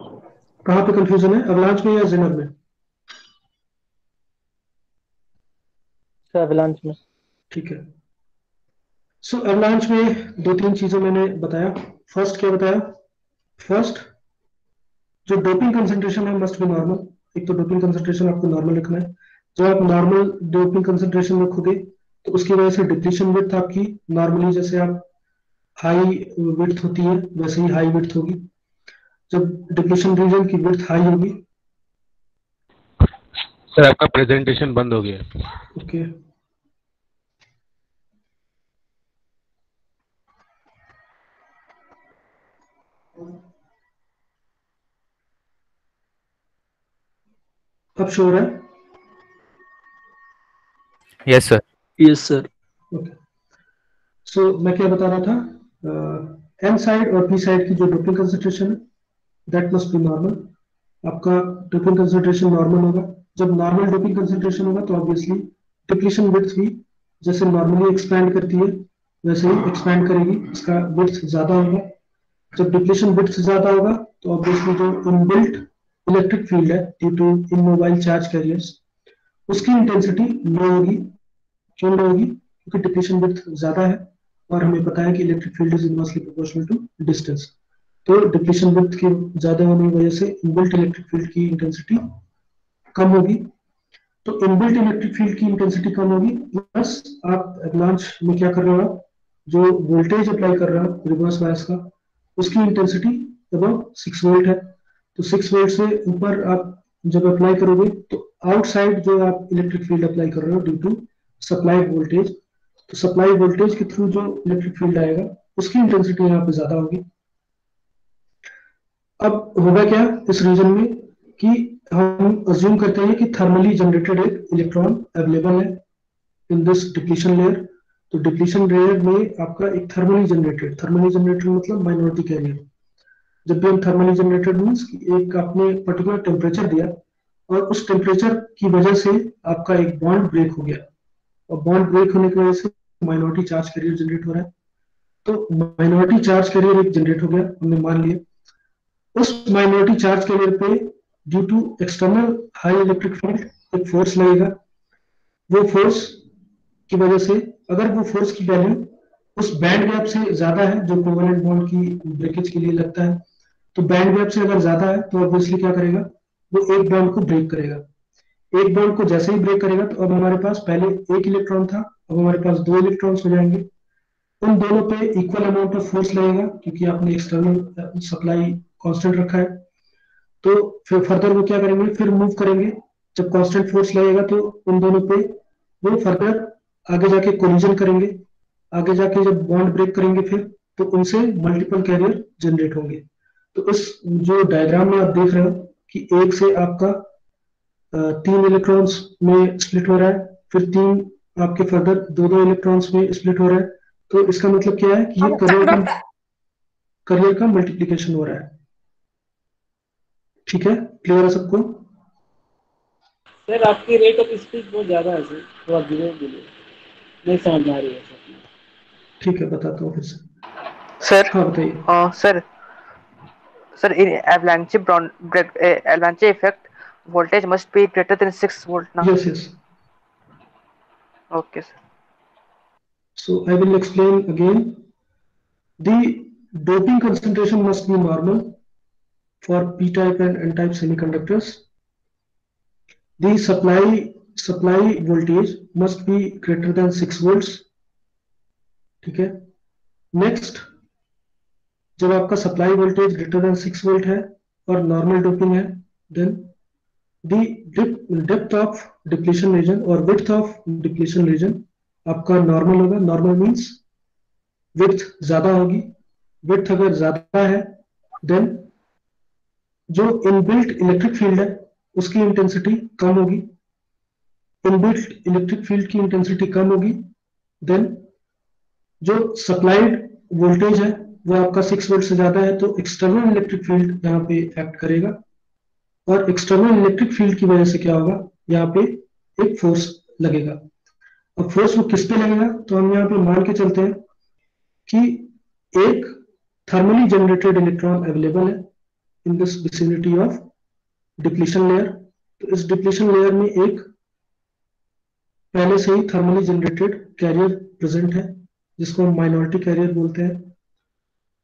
कहाँ पे कंफ्यूजन है, अवलांच में या जेनर में? सर एवलांच में। ठीक है। सो एवलांच में दो तीन चीजें मैंने बताया। फर्स्ट क्या बताया? फर्स्ट, जो डोपिंग कंसंट्रेशन है मस्ट बी नॉर्मल। एक तो डोपिंग कंसंट्रेशन आपको नॉर्मल रखना है। जब आप नॉर्मल डोपिंग कंसंट्रेशन रखोगे तो उसकी वजह से डिप्लीशन विड्थ आपकी नॉर्मली, जैसे आप हाई विड्थ होती है वैसे ही हाई विड्थ होगी। जब डिप्लीशन रीजन की विड्थ हाई होगी, सर आपका प्रेजेंटेशन बंद हो गया। ओके, अब शो हो रहा है? Yes sir. Yes sir. Okay. So मैं क्या बता रहा था, एन साइड और पी साइड की जो डोपिंग कंसंट्रेशन है दैट मस्ट बी नॉर्मल। आपका डोपिंग कंसंट्रेशन नॉर्मल होगा। जब नॉर्मल डोपिंग कंसंट्रेशन होगा तो ऑब्वियसली डिप्लीशन विड्थ भी जैसे नॉर्मली एक्सपैंड करती है वैसे ही एक्सपैंड करेगी, इसका विड्थ ज्यादा होगा। जब डिप्लीशन विड्थ ज्यादा होगा तो ऑब्वियसली जो इनबिल्ट इलेक्ट्रिक फील्ड है due to immobile charge carriers, उसकी इंटेंसिटी लो होगी। क्यों लो होगी? क्योंकि डिप्लीशन विड्थ ज्यादा है, और हमें पता है कि electric field is inversely proportional to distance. तो डिप्लीशन विड्थ की ज्यादा होने की वजह से इनबिल्ट इलेक्ट्रिक फील्ड की इंटेंसिटी कम होगी। तो इनबिल्ट इलेक्ट्रिक फील्ड की इंटेंसिटी कम होगी, प्लस आप एवलांच में क्या कर रहे हो, जो वोल्टेज अप्लाई कर रहे हो रिवर्स बायस का, उसकी इंटेंसिटी अबाउट 6 वोल्ट है। तो 6 वोल्ट से ऊपर आप जब अप्लाई करोगे तो आउटसाइड जो आप इलेक्ट्रिक फील्ड अप्लाई कर रहे हो ड्यू टू सप्लाई वोल्टेज, तो सप्लाई वोल्टेज के थ्रू जो इलेक्ट्रिक फील्ड आएगा उसकी इंटेंसिटी यहाँ पे ज्यादा होगी। अब होगा क्या इस रीजन में कि हम अज्यूम करते हैं कि थर्मली जनरेटेड एक इलेक्ट्रॉन अवेलेबल है इन दिस डिप्लीशन लेयर। तो डिप्लीशन लेयर में आपका एक थर्मली जनरेटेड मतलब माइनॉरिटी कैरियर। जब भी हम थर्मली जनरेटेड मीन्स एक आपने पर्टिकुलर टेम्परेचर दिया और उस टेम्परेचर की वजह से आपका एक बॉन्ड ब्रेक हो गया, और बॉन्ड ब्रेक होने की वजह से माइनॉरिटी चार्ज कैरियर जनरेट हो रहा है। तो माइनॉरिटी चार्ज कैरियर एक जनरेट हो गया, हमने मान लिया। उस माइनॉरिटी चार्ज कैरियर पे due to external high electric field एक फोर्स लगेगा। वो फोर्स की वजह से अगर वो फोर्स की वैल्यू उस बैंड गैप से ज्यादा है जो कोवेलेंट बॉन्ड की ब्रेकेज के लिए लगता है, तो बैंड गैप से अगर ज्यादा है तो ऑब्वियसली क्या करेगा, वो एक बॉन्ड को ब्रेक करेगा। एक बॉन्ड को जैसे ही ब्रेक करेगा तो अब हमारे पास पहले एक इलेक्ट्रॉन था, अब हमारे पास दो इलेक्ट्रॉन्स हो जाएंगे। उन दोनों पे इक्वल अमाउंट ऑफ फोर्स लगेगा क्योंकि आपने एक्सटर्नल सप्लाई कांस्टेंट रखा है। तो फिर फर्दर वो क्या करेंगे, फिर मूव करेंगे। जब कांस्टेंट फोर्स लगेगा तो उन दोनों पे वो फर्दर आगे जाके कोलिजन करेंगे। आगे जाके जब बॉन्ड ब्रेक करेंगे फिर तो उनसे मल्टीपल कैरियर जनरेट होंगे। तो इस जो डायग्राम में आप देख रहे हो कि एक से आपका 3 इलेक्ट्रॉन्स में स्प्लिट हो रहा है, फिर 3 आपके फर्दर दो दो इलेक्ट्रॉन्स में स्प्लिट हो रहा है। तो इसका मतलब क्या है कि ये करियर का मल्टीप्लीकेशन हो रहा है। ठीक है, क्लियर है सबको? सर आपकी रेट ऑफ स्पीच बहुत ज़्यादा है सर, थोड़ा धीरे धीरे नहीं समझ में आ रही है सर। ठीक है, बताता हूँ फिर से। सर हाँ बताइए। Sir Sir, in avalanche effect, voltage must be greater than 6 volt now. Yes, yes. Okay, sir. So I will explain again. The doping concentration must be normal for p-type and n-type semiconductors. The supply voltage must be greater than 6 volts. ठीक है. Next, जब आपका supply voltage greater than 6 volt है और normal doping है, then the depth of depletion region और width of depletion region आपका normal होगा. नॉर्मल मींस विड्थ ज्यादा होगी. विड्थ अगर ज्यादा है देन जो इनबिल्ट इलेक्ट्रिक फील्ड है उसकी इंटेंसिटी कम होगी. इनबिल्ट इलेक्ट्रिक फील्ड की इंटेंसिटी कम होगी. देन जो सप्लाइड वोल्टेज है वो आपका 6 वोल्ट से ज्यादा है, तो एक्सटर्नल इलेक्ट्रिक फील्ड यहाँ पे एक्ट करेगा. और एक्सटर्नल इलेक्ट्रिक फील्ड की वजह से क्या होगा, यहाँ पे एक फोर्स लगेगा. अब फोर्स वो किस पे लगेगा, तो हम यहाँ पे मान के चलते हैं कि एक थर्मली जनरेटेड इलेक्ट्रॉन अवेलेबल है in this vicinity of depletion layer. तो इस डिप्लीशन लेयर में एक पहले से ही थर्मली जनरेटेड कैरियर प्रेजेंट है जिसको हम माइनॉरिटी कैरियर बोलते हैं.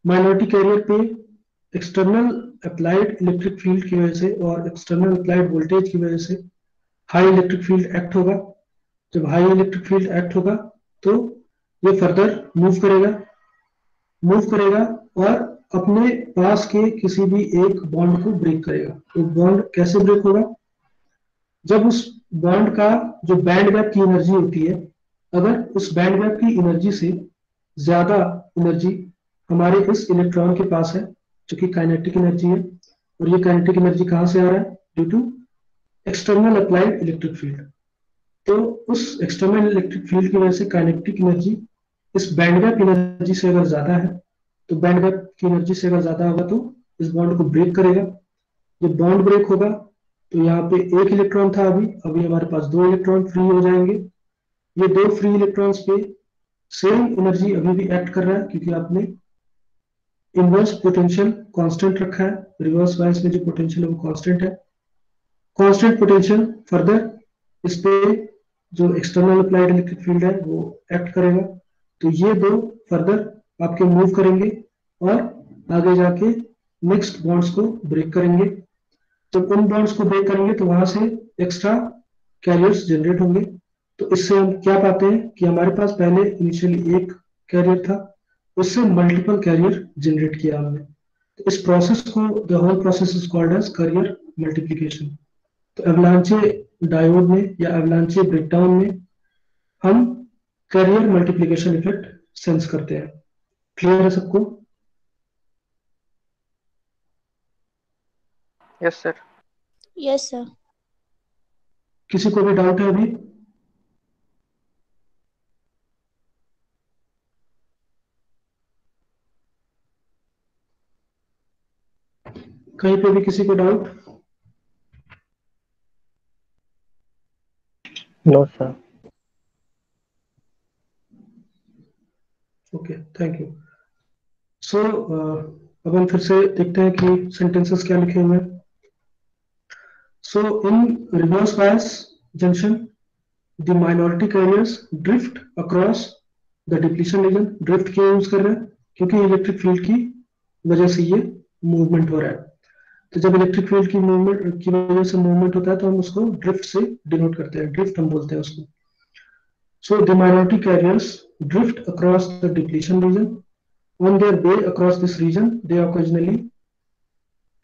माइनॉरिटी कैरियर पे एक्सटर्नल अप्लाइड इलेक्ट्रिक फील्ड की वजह से और एक्सटर्नल अप्लाइड वोल्टेज की वजह से हाई इलेक्ट्रिक फील्ड एक्ट होगा. जब हाई इलेक्ट्रिक फील्ड एक्ट होगा तो ये फर्दर मूव करेगा और अपने पास के किसी भी एक बॉन्ड को ब्रेक करेगा. तो बॉन्ड कैसे ब्रेक होगा, जब उस बॉन्ड का जो बैंड गैप की एनर्जी होती है, अगर उस बैंड गैप की एनर्जी से ज्यादा एनर्जी हमारे इस इलेक्ट्रॉन के पास है जो कि काइनेटिक एनर्जी है, और ये काइनेटिक एनर्जी कहां से आ रहा है, due to external applied electric field. तो उस एक्सटर्नल इलेक्ट्रिक फील्ड की वजह से काइनेटिक एनर्जी इस बैंड गैप एनर्जी से अगर ज्यादा है, तो बैंड गैप की एनर्जी से अगर ज्यादा होगा तो इस बॉन्ड को ब्रेक करेगा. जब बॉन्ड ब्रेक होगा तो यहाँ पे एक इलेक्ट्रॉन था, अभी हमारे पास 2 इलेक्ट्रॉन फ्री हो जाएंगे. ये 2 फ्री इलेक्ट्रॉन्स पे सेम एनर्जी अभी भी एक्ट कर रहा है क्योंकि आपने इनवर्स पोटेंशियल कांस्टेंट रखा है. रिवर्स बायस में जो पोटेंशियल है वो कांस्टेंट है. कांस्टेंट पोटेंशियल फर्दर इस पे जो एक्सटर्नल अप्लाइड इलेक्ट्रिक फील्ड है वो एक्ट करेगा. तो ये 2 फर्दर आपके मूव करेंगे और आगे जाके नेक्स्ट बॉन्ड्स को ब्रेक करेंगे. जब उन बॉन्ड्स को ब्रेक करेंगे तो वहां से एक्स्ट्रा कैरियर्स जनरेट होंगे. तो इससे हम क्या पाते हैं कि हमारे पास पहले इनिशियली एक कैरियर था, उससे मल्टीपल कैरियर जनरेट किया हमने. तो इस प्रोसेस को the whole process is called as carrier multiplication. तो एवलांचे डायोड में या एवलांचे ब्रेकडाउन में हम कैरियर मल्टीप्लिकेशन इफेक्ट सेंस करते हैं. क्लियर है सबको? Yes, sir. Yes, sir. किसी को भी डाउट है अभी? कहीं पे भी किसी को doubt? No sir. Okay, thank you. So अब हम फिर से देखते हैं कि सेंटेंसेस क्या लिखे हुए हैं. So in reverse bias junction the minority carriers drift across the depletion region. Drift क्यों यूज कर रहे हैं, क्योंकि इलेक्ट्रिक फील्ड की वजह से ये मूवमेंट हो रहा है. तो जब इलेक्ट्रिक फील्ड की मूवमेंट की वजह से मूवमेंट होता है तो हम उसको ड्रिफ्ट से डिनोट करते हैं. ड्रिफ्ट हम बोलते हैं उसको. So the minority carriers drift across the depletion region. On their way across this region, they occasionally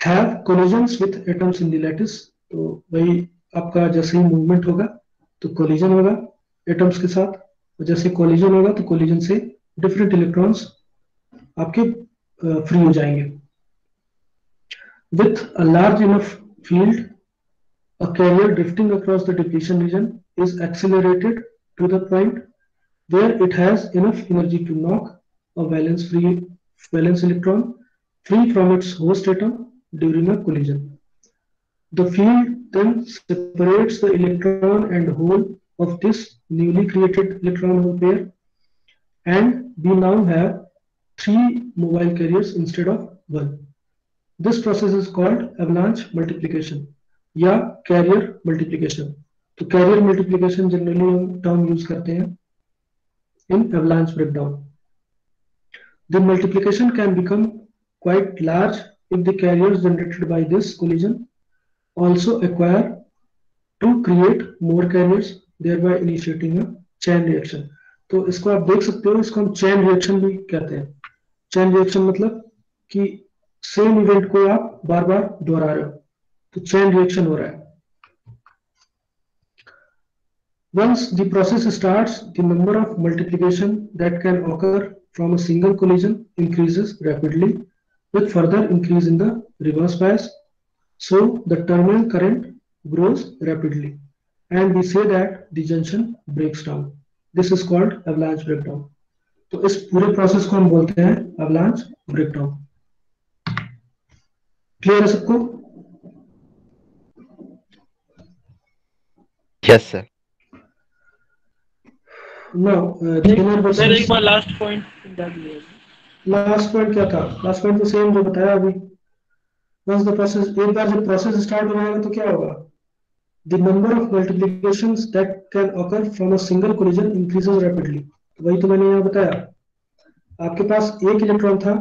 have collisions with atoms in the lattice. तो वही आपका जैसे ही मूवमेंट होगा तो कोलिजन होगा एटम्स के साथ. जैसे कोलिजन होगा तो कोलिजन से डिफरेंट इलेक्ट्रॉन्स आपके फ्री हो जाएंगे. With a large enough field, a carrier drifting across the depletion region is accelerated to the point where it has enough energy to knock a valence electron free from its host atom during a collision. The field then separates the electron and hole of this newly created electron hole pair, and we now have 3 mobile carriers instead of 1. This process is called avalanche multiplication या carrier multiplication. तो carrier multiplication generally हम term use करते हैं in avalanche breakdown. The multiplication can become quite large if the carriers generated by this collision also acquire to create more carriers, thereby initiating a chain reaction। तो इसको आप देख सकते हो, इसको हम चेन रिएक्शन भी कहते हैं। चेन रिएक्शन मतलब कि सेम इवेंट को आप बार बार दोहरा रहे हो, तो चेन रिएक्शन हो रहा है। Once the process starts, the number of multiplication that can occur from a single collision increases rapidly with further increase in the reverse bias. So the terminal current grows rapidly and we say that the junction breaks down. This is called avalanche breakdown. तो इस पूरे process को हम बोलते हैं avalanche breakdown। Clear है सबको? Yes, sir. Now sir एक बार लास्ट पॉइंट समझा दीजिए। लास्ट पॉइंट क्या था? लास्ट पॉइंट तो सेम जो बताया अभी। Once the process, एक बार जब प्रोसेस स्टार्ट हो जाएगा तो क्या होगा? The number of multiplications that can occur from a single collision increases rapidly। तो वही तो मैंने यहाँ बताया, आपके पास एक इलेक्ट्रॉन था,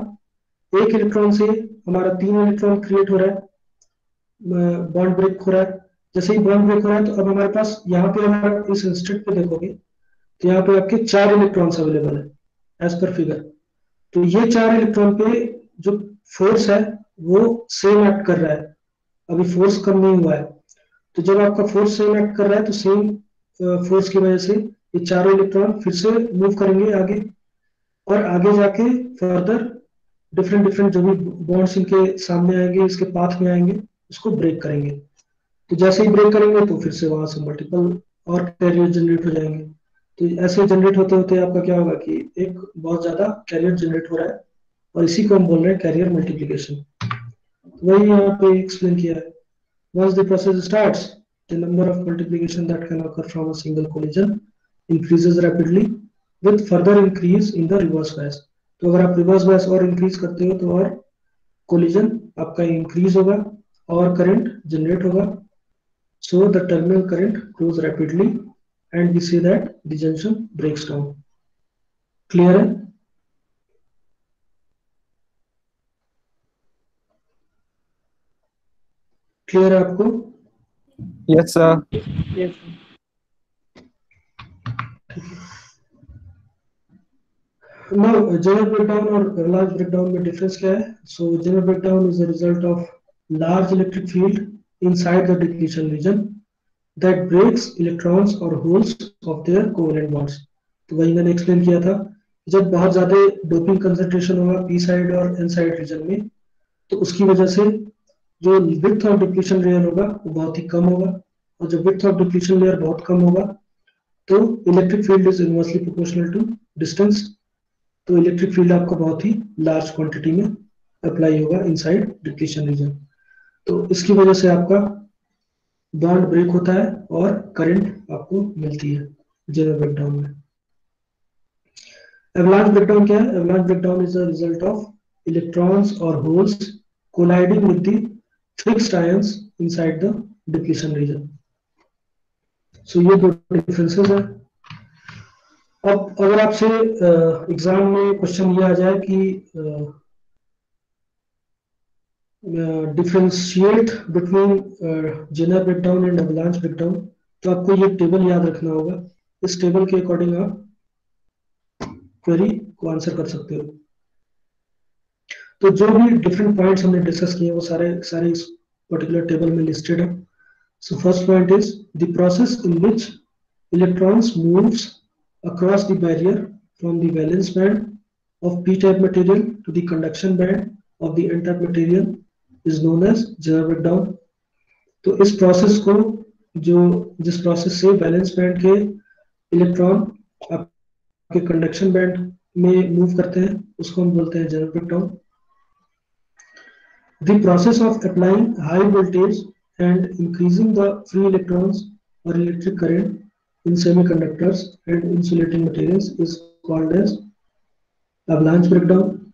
एक इलेक्ट्रॉन से हमारा 3 इलेक्ट्रॉन क्रिएट हो रहा है, बॉन्ड ब्रेक हो रहा है। जैसे ही बॉन्ड ब्रेक हो रहा है तो अब हमारे पास यहाँ पे हमारा इस इंस्टेंट पे देखोगे तो यहाँ पे आपके 4 इलेक्ट्रॉन्स अवेलेबल है एज पर फिगर। तो ये 4 इलेक्ट्रॉन पे जो फोर्स है वो सेम एक्ट कर रहा है, अभी फोर्स कम नहीं हुआ है। तो जब आपका फोर्स सेम एक्ट कर रहा है तो सेम फोर्स की वजह से ये चारों इलेक्ट्रॉन फिर से मूव करेंगे आगे, और आगे जाके फर्दर डिफरेंट डिफरेंट जो भी बॉन्ड्स इनके सामने आएंगे, इसके पाथ में आएंगे, उसको ब्रेक करेंगे। तो जैसे ही ब्रेक करेंगे तो फिर से वहां से मल्टीपल और कैरियर जनरेट हो जाएंगे। तो ऐसे जनरेट होते होते आपका क्या होगा कि एक बहुत ज्यादा कैरियर जनरेट हो रहा है, और इसी को हम बोल रहे हैं कैरियर मल्टीप्लिकेशन। वही यहाँ पे एक्सप्लेन किया है। Once the process starts, the number of multiplication that can occur from a single collision increases rapidly with further increase in the reverse bias। तो अगर आप रिवर्स बायस और इंक्रीज करते हो तो और कोलिजन आपका इंक्रीज होगा और करंट जनरेट होगा। So the terminal current grows rapidly and we say that the junction breaks down। Clear है? क्लियर है आपको? Yes, sir. Yes Now general breakdown और avalanche breakdown में difference क्या है? So general breakdown is a result of large electric field inside the depletion region that breaks electrons or holes of their covalent bonds। तो वही मैंने explain किया था, जब बहुत ज्यादा डोपिंग कंसंट्रेशन होगा पी साइड और एन साइड रीजन में, तो उसकी वजह से जो विड्थ ऑफ डिप्लीशन लेयर होगा वो बहुत ही कम होगा, और जब विड्थ ऑफ डिप्लीशन लेयर बहुत कम होगा तो electric field is inversely proportional to distance. तो इलेक्ट्रिक फील्ड आपको बहुत ही लार्ज क्वांटिटी में अप्लाई होगा इनसाइड डिप्लीशन रीजन। तो इसकी वजह से आपका बॉन्ड ब्रेक होता है और करंट आपको मिलती है जनरल ब्रेकडाउन में। एवलांच ब्रेकडाउन क्या है? Avalanche breakdown is a result of electrons और holes colliding with the fixed ions inside the depletion region. So ये दो डिफरेंसेस है। अब अगर आपसे एग्जाम में क्वेश्चन ये आ जाए कि differentiate between Zener breakdown and avalanche breakdown, तो आपको ये टेबल याद रखना होगा। इस टेबल के अकॉर्डिंग आप क्वेरी को आंसर कर सकते हो। तो जो भी डिफरेंट पॉइंट्स हमने डिस्कस किए वो सारे इस पर्टिकुलर टेबल में लिस्टेड है। So first point is the process in which electrons moves across the barrier from the valence band of p-type material to the conduction band of the n-type material is known as Zener breakdown। तो इस process को जिस process से valence band के electron आपके conduction band में move करते हैं उसको हम बोलते हैं Zener breakdown. The process of applying high voltage and increasing the free electrons or electric current in semiconductors and insulating materials is called as avalanche breakdown।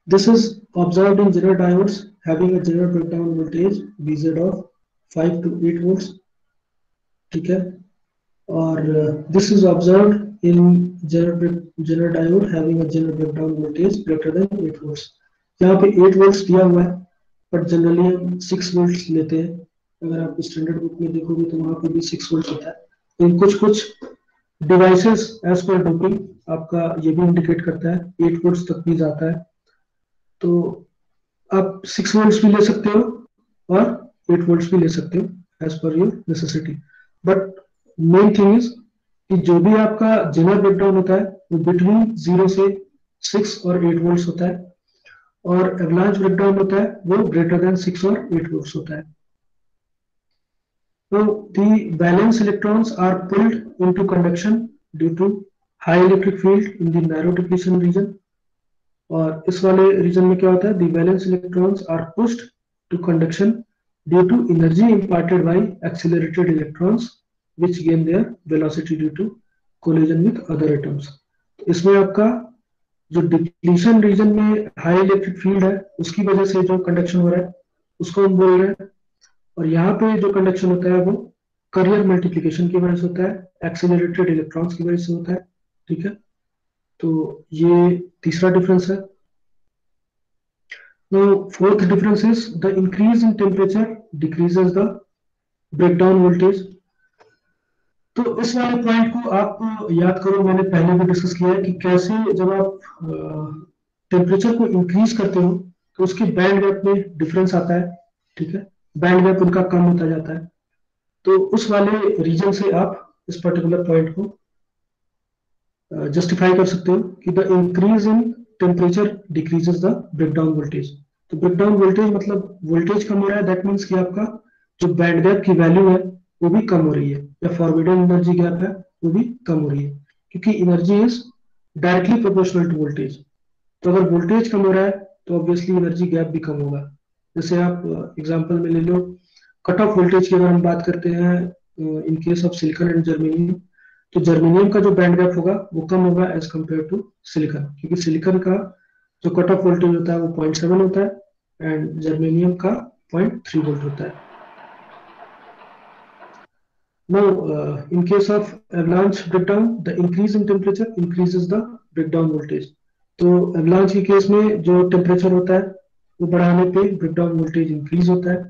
This is observed in Zener diodes having a general breakdown voltage VZ of 5 to 8 volts, ठीक है, और this is observed in general diode having a general breakdown voltage greater than 8 volts. यहाँ पे 8 volts दिया हुआ है, but generally हम 6 volts लेते हैं. अगर आप स्टैंडर्ड बुक में देखोगे तो वहाँ पे भी 6 volts होता है. तो कुछ डिवाइसेस एज पर डोपिंग आपका ये भी इंडिकेट करता है 8 volts तक भी जाता है. तो आप 6 volts भी ले सकते हो और 8 volts भी ले सकते हो as per your necessity. But main thing is कि जो भी आपका जनरल ब्रेकडाउन होता है वो बिटवीन 0 से 6 और 8 volts होता है, और एवलांच ब्रेकडाउन होता है वो ग्रेटर देन 6 और 8 volts होता है. So the valence electrons are pulled into conduction due to high electric field in the narrow depletion region. और इस वाले रीजन में क्या होता है? The valence electrons are pushed to conduction due to energy imparted by accelerated electrons which gain their velocity due to collision with other atoms. तो इसमें आपका जो डिप्लीशन रीजन में हाई इलेक्ट्रिक फील्ड है उसकी वजह से जो कंडक्शन हो रहा है उसको हम बोल रहे हैं, और यहाँ पे जो कंडक्शन होता है वो करियर मल्टीप्लिकेशन की वजह से होता है, एक्सेलरेटेड इलेक्ट्रॉन्स की वजह से होता है. ठीक है, तो ये तीसरा डिफरेंस है. Now fourth difference is the increase in temperature decreases the breakdown voltage. तो इस वाले पॉइंट को आप याद करो, मैंने पहले भी डिस्कस किया है कि कैसे जब आप टेम्परेचर को इंक्रीज करते हो तो उसके बैंड गैप में डिफरेंस आता है. ठीक है, बैंड गैप उनका कम होता जाता है. तो उस वाले रीजन से आप इस पर्टिकुलर पॉइंट को जस्टिफाई कर सकते हो कि the increase in temperature decreases the breakdown voltage. तो ब्रेकडाउन वोल्टेज मतलब वोल्टेज कम हो रहा है, दैट मीन्स कि आपका जो बैंड गैप की वैल्यू है वो भी कम हो रही है, या फॉरवर्डेड एनर्जी गैप है वो भी कम हो रही है, क्योंकि energy is directly proportional to voltage. तो अगर वोल्टेज कम हो रहा है तो ऑब्वियसली एनर्जी गैप भी कम होगा. जैसे आप एग्जांपल में ले लो, कट ऑफ वोल्टेज की अगर हम बात करते हैं in case of silicon and germanium, तो जर्मेनियम का जो बैंड गैप होगा वो कम होगा एज कंपेयर टू सिलिकॉन, क्योंकि सिलिकॉन का जो कट ऑफ वोल्टेज होता है वो 0.7 होता है एंड जर्मेनियम का 0.3 वोल्ट होता है. Now, in case of avalanche breakdown, the increase in temperature increases the breakdown voltage. तो avalanche के केस में जो टेम्परेचर होता है वो बढ़ाने पे ब्रेकडाउन वोल्टेज इंक्रीज होता है.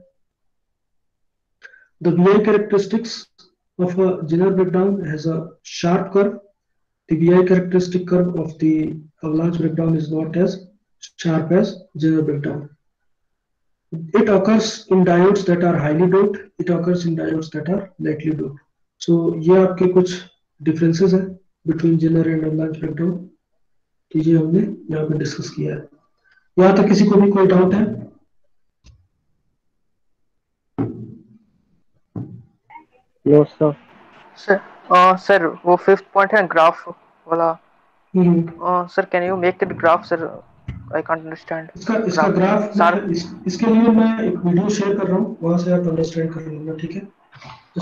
The VI characteristics of a general breakdown has a sharp curve. The VI characteristic curve of the avalanche breakdown is not as sharp as general breakdown. It occurs in diodes that are highly doped. It occurs in diodes that are lightly doped. So ये आपके कुछ differences हैं between general and avalanche breakdown. तो ये हमने यहाँ पे discuss किया है. यहाँ तक किसी को भी कोई डाउट है? No sir. सर वो फिफ्थ पॉइंट है ग्राफ वाला. Sir can you make it graph sir? I can't understand. इसका ग्राफ इसके लिए मैं एक वीडियो शेयर कर रहा हूँ, वहां से आप अंडरस्टैंड कर लेना. ठीक है,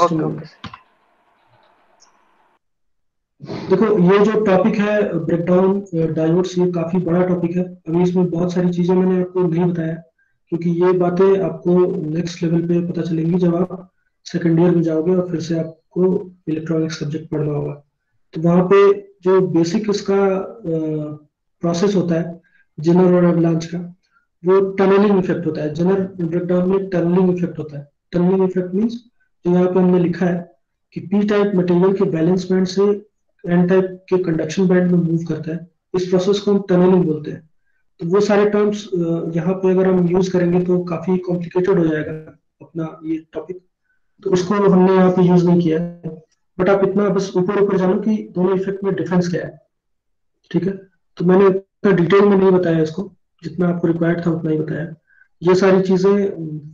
ओके. देखो ये जो टॉपिक है ब्रेकडाउन डायोड्स, ये काफी बड़ा टॉपिक है. अभी इसमें बहुत सारी चीजें मैंने आपको नहीं बताया, क्योंकि ये बातें आपको नेक्स्ट लेवल पे पता चलेंगी जब आप सेकेंड ईयर में जाओगे और फिर से आपको इलेक्ट्रॉनिक्स सब्जेक्ट पढ़ना होगा. तो वहां पे जो बेसिक इसका प्रोसेस होता है जनरल और एवलांच का, वो टनलिंग इफेक्ट होता है. जनरल ब्रेकडाउन में टनलिंग इफेक्ट होता है. टनलिंग इफेक्ट मींस जो यहाँ पे हमने लिखा है कि पी टाइप मटेरियल के बैलेंस बैंड से एन टाइप के कंडक्शन बैंड में मूव करता है. इस प्रोसेस को हम टनलिंग बोलते हैं. तो वो सारे टर्म्स यहाँ पे अगर हम यूज करेंगे तो काफी कॉम्प्लिकेटेड हो जाएगा अपना ये टॉपिक, तो उसको हमने यहाँ पे यूज नहीं किया है. बट आप इतना बस ऊपर जानो कि दोनों इफेक्ट में डिफरेंस क्या है. ठीक है, तो मैंने डिटेल में नहीं बताया इसको, जितना आपको रिक्वायर्ड था उतना ही बताया. ये सारी चीजें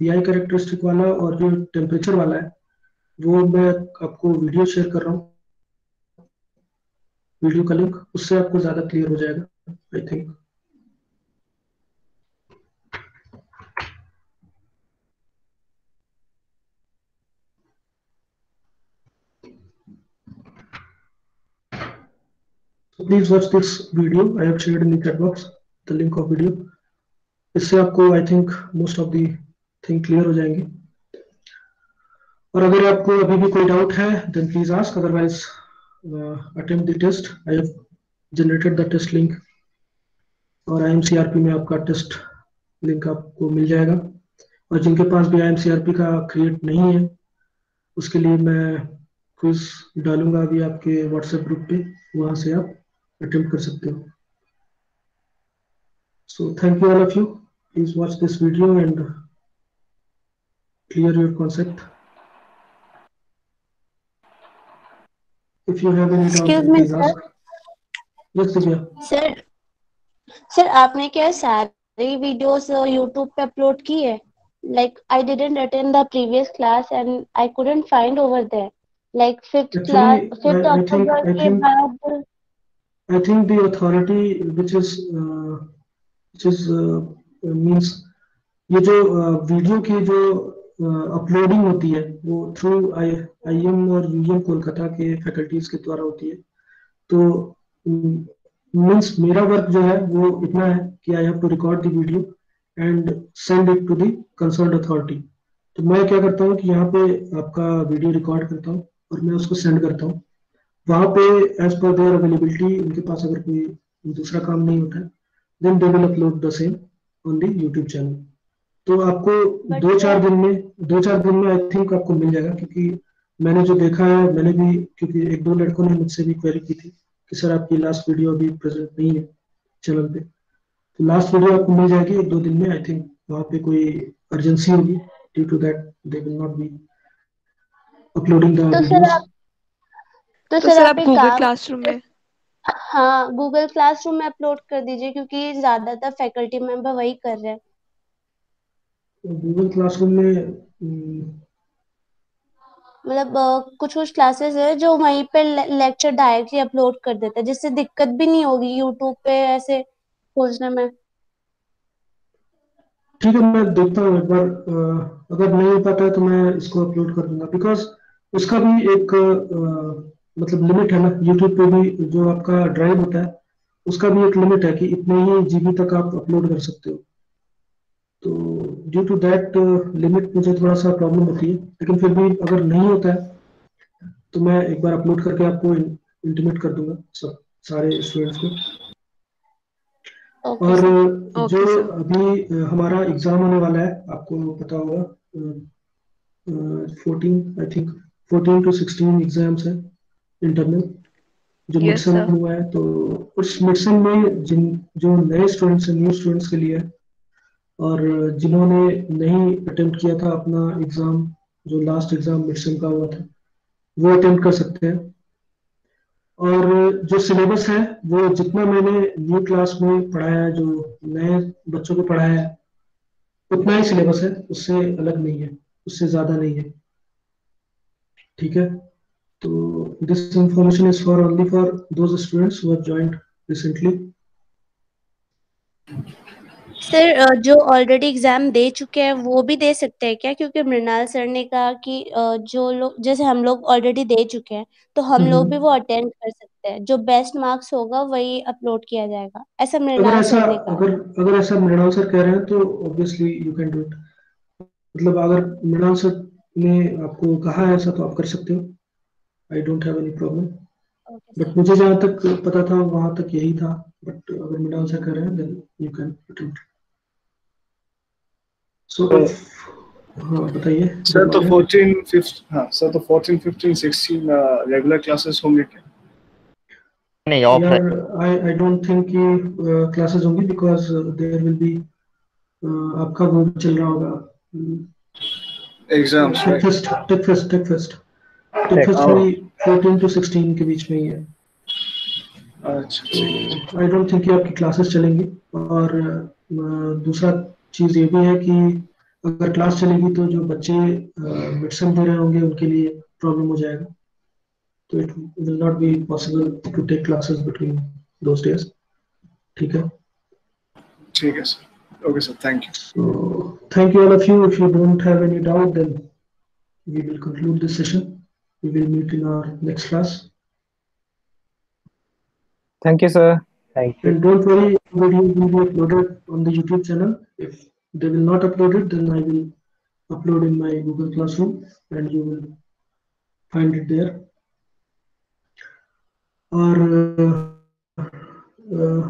वीआई कैरेक्टरिस्टिक वाला और जो टेम्परेचर वाला है वो मैं आपको वीडियो शेयर कर रहा हूँ, वीडियो का लिंक, उससे आपको ज्यादा क्लियर हो जाएगा I think. So please watch this video. I have shared in the chat box the link of video. इससे आपको I think most of the thing clear हो जाएंगी। और अगर आपको अभी भी कोई डाउट है then please ask, otherwise attempt the test. I have generated the test link और IMCRP में आपका टेस्ट लिंक आपको मिल जाएगा। और जिनके पास भी IMCRP का क्रिएट नहीं है उसके लिए मैं क्विज डालूंगा अभी आपके व्हाट्सएप ग्रुप पे, वहां से आप अटेम्प्ट कर सकते हो। So thank you all of you, please watch this video and clear your concept. If you have any doubt, excuse then me please सर। ask. Yes, Divya. Sir sir आपने क्या सारी वीडियोस यूट्यूब पे upload की है? Like I didn't attend the previous class and I couldn't find over there. Like fifth class, Actually, 5 I think October I के think बाद। I think the authority which is means ये जो video की जो uploading होती है वो through IIM और UEM कोलकाता के फैकल्टीज के द्वारा होती है। तो मीन्स मेरा वर्क जो है वो इतना है कि I have to record the video and send it to the concerned authority. तो मैं क्या करता हूँ कि यहाँ पे आपका वीडियो रिकॉर्ड करता हूँ और मैं उसको सेंड करता हूँ वहां पे एज पर देयर अवेलेबिलिटी। उनके पास अगर कोई दूसरा काम नहीं होता है then they will upload the same on the YouTube channel. तो आपको बट दो चार दिन में आई थिंक आपको मिल जाएगा, क्योंकि मैंने जो देखा है, मैंने भी, क्योंकि एक दो लड़कों ने मुझसे भी क्वेरी की थी कि सर आपकी लास्ट वीडियो अभी प्रेजेंट नहीं है चैनल पे। तो लास्ट वीडियो आपको मिल जाएगी एक दो दिन में। आई थिंक वहाँ पे कोई अर्जेंसी होगी, due to that they will not be uploading the तो सर वीडियोस। आप तो तो सर सर आप आप एक गूगल काम, क्लासरूम में। हाँ गूगल क्लासरूम में अपलोड कर दीजिए क्योंकि ज्यादातर फैकल्टी मेंबर वही कर रहे हैं। गूगल क्लासरूम में मतलब कुछ कुछ क्लासेस है जो वहीं पे लेक्चर डायरेक्टली अपलोड कर देते हैं, जिससे दिक्कत भी नहीं होगी यूट्यूब पे ऐसे खोजने में। ठीक है, मैं देखता हूँ एक बार, अगर नहीं हो पाता है तो मैं इसको अपलोड कर दूंगा, बिकॉज उसका भी एक मतलब लिमिट है ना। यूट्यूब पे भी जो आपका ड्राइव होता है उसका भी एक लिमिट है कि इतने ही GB तक आप अपलोड कर सकते हो। तो ड्यू टू दैट लिमिट मुझे थोड़ा सा प्रॉब्लम होती है, लेकिन फिर भी अगर नहीं होता है तो मैं एक बार अपलोड करके आपको इंटीमेट कर दूंगा सब सारे स्टूडेंट्स को। ओके और सर। जो ओके सर। अभी हमारा एग्जाम होने वाला है आपको पता होगा, 14 आई थिंक 14 to 16 एग्जाम्स हैं इंटरनल, जो मिड यस सेम सर। हुआ है। तो उस मिड सेम में जिन जो नए स्टूडेंट्स हैं, न्यू स्टूडेंट्स के लिए है, और जिन्होंने नहीं अटेम्प्ट किया था अपना एग्जाम, जो लास्ट एग्जाम मिड सेम का हुआ था, वो अटेम्प्ट कर सकते हैं। और जो सिलेबस है वो जितना मैंने न्यू क्लास में पढ़ाया है, जो नए बच्चों को पढ़ाया है, उतना ही सिलेबस है, उससे अलग नहीं है, उससे ज्यादा नहीं है। ठीक है, तो this information is for only for those students who have joined recently. Sir जो ऑलरेडी एग्जाम दे चुके हैं वो भी दे सकते हैं क्या? क्योंकि मृणाल सर ने कहा कि जो लोग, जैसे हम लोग ऑलरेडी दे चुके हैं तो हम लोग भी वो अटेंड कर सकते हैं, जो बेस्ट मार्क्स होगा वही अपलोड किया जाएगा, ऐसा अगर मृणाल ऐसा सर ने कहा। अगर अगर ऐसा मृणाल सर कह रहे हैं तो obviously you can do it. मतलब अगर मृणाल सर ने आपको कहा है ऐसा तो आप कर सकते हो, I don't have any problem. Okay but sir. मुझे जहाँ तक पता था वहां तक यही था, बट अगर मृणाल सर कह रहे हैं देन यू कैन अटेम्प्ट। सो तो हाँ बताइए, सर क्या तो बोल रहे हैं? 14 15 16 रेगुलर क्लासेस होंगे क्या? नहीं ऑफ है। यार आई डोंट थिंक कि क्लासेस होंगी, बिकॉज देयर विल बी आपका वो चल रहा होगा, एग्जाम्स राइट? टेक फेस्ट हाँ। वही 14 to 16 के बीच में ही है। अच्छा तो ठीक है। आई डोंट थिंक कि आपकी क्लासेस चलेंगी। और दूसरा चीज ये भी है कि अगर क्लास चलेगी तो जो बच्चे मिड सेम दे रहे होंगे उनके लिए प्रॉब्लम हो जाएगा। तो it will not be possible to take classes between those days. ठीक है, ठीक है sir. Okay sir, thank you. so thank you all of you. If you don't have any doubt, then we will conclude this session. We will meet in our next class. Thank you, sir. Thank you. And don't worry, video will be uploaded on the YouTube channel. If they will not upload it, then I will upload in my Google Classroom and you will find it there. और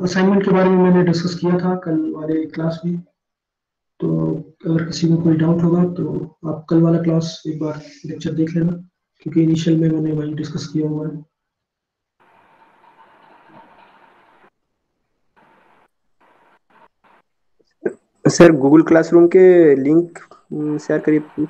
assignment के बारे में मैंने discuss किया था कल वाले class में, तो अगर किसी को कोई डाउट होगा तो आप कल वाला क्लास एक बार लेक्चर देख लेना, क्योंकि इनिशियल में मैंने वही डिस्कस किया हुआ है। सर गूगल क्लासरूम के लिंक शेयर करिए।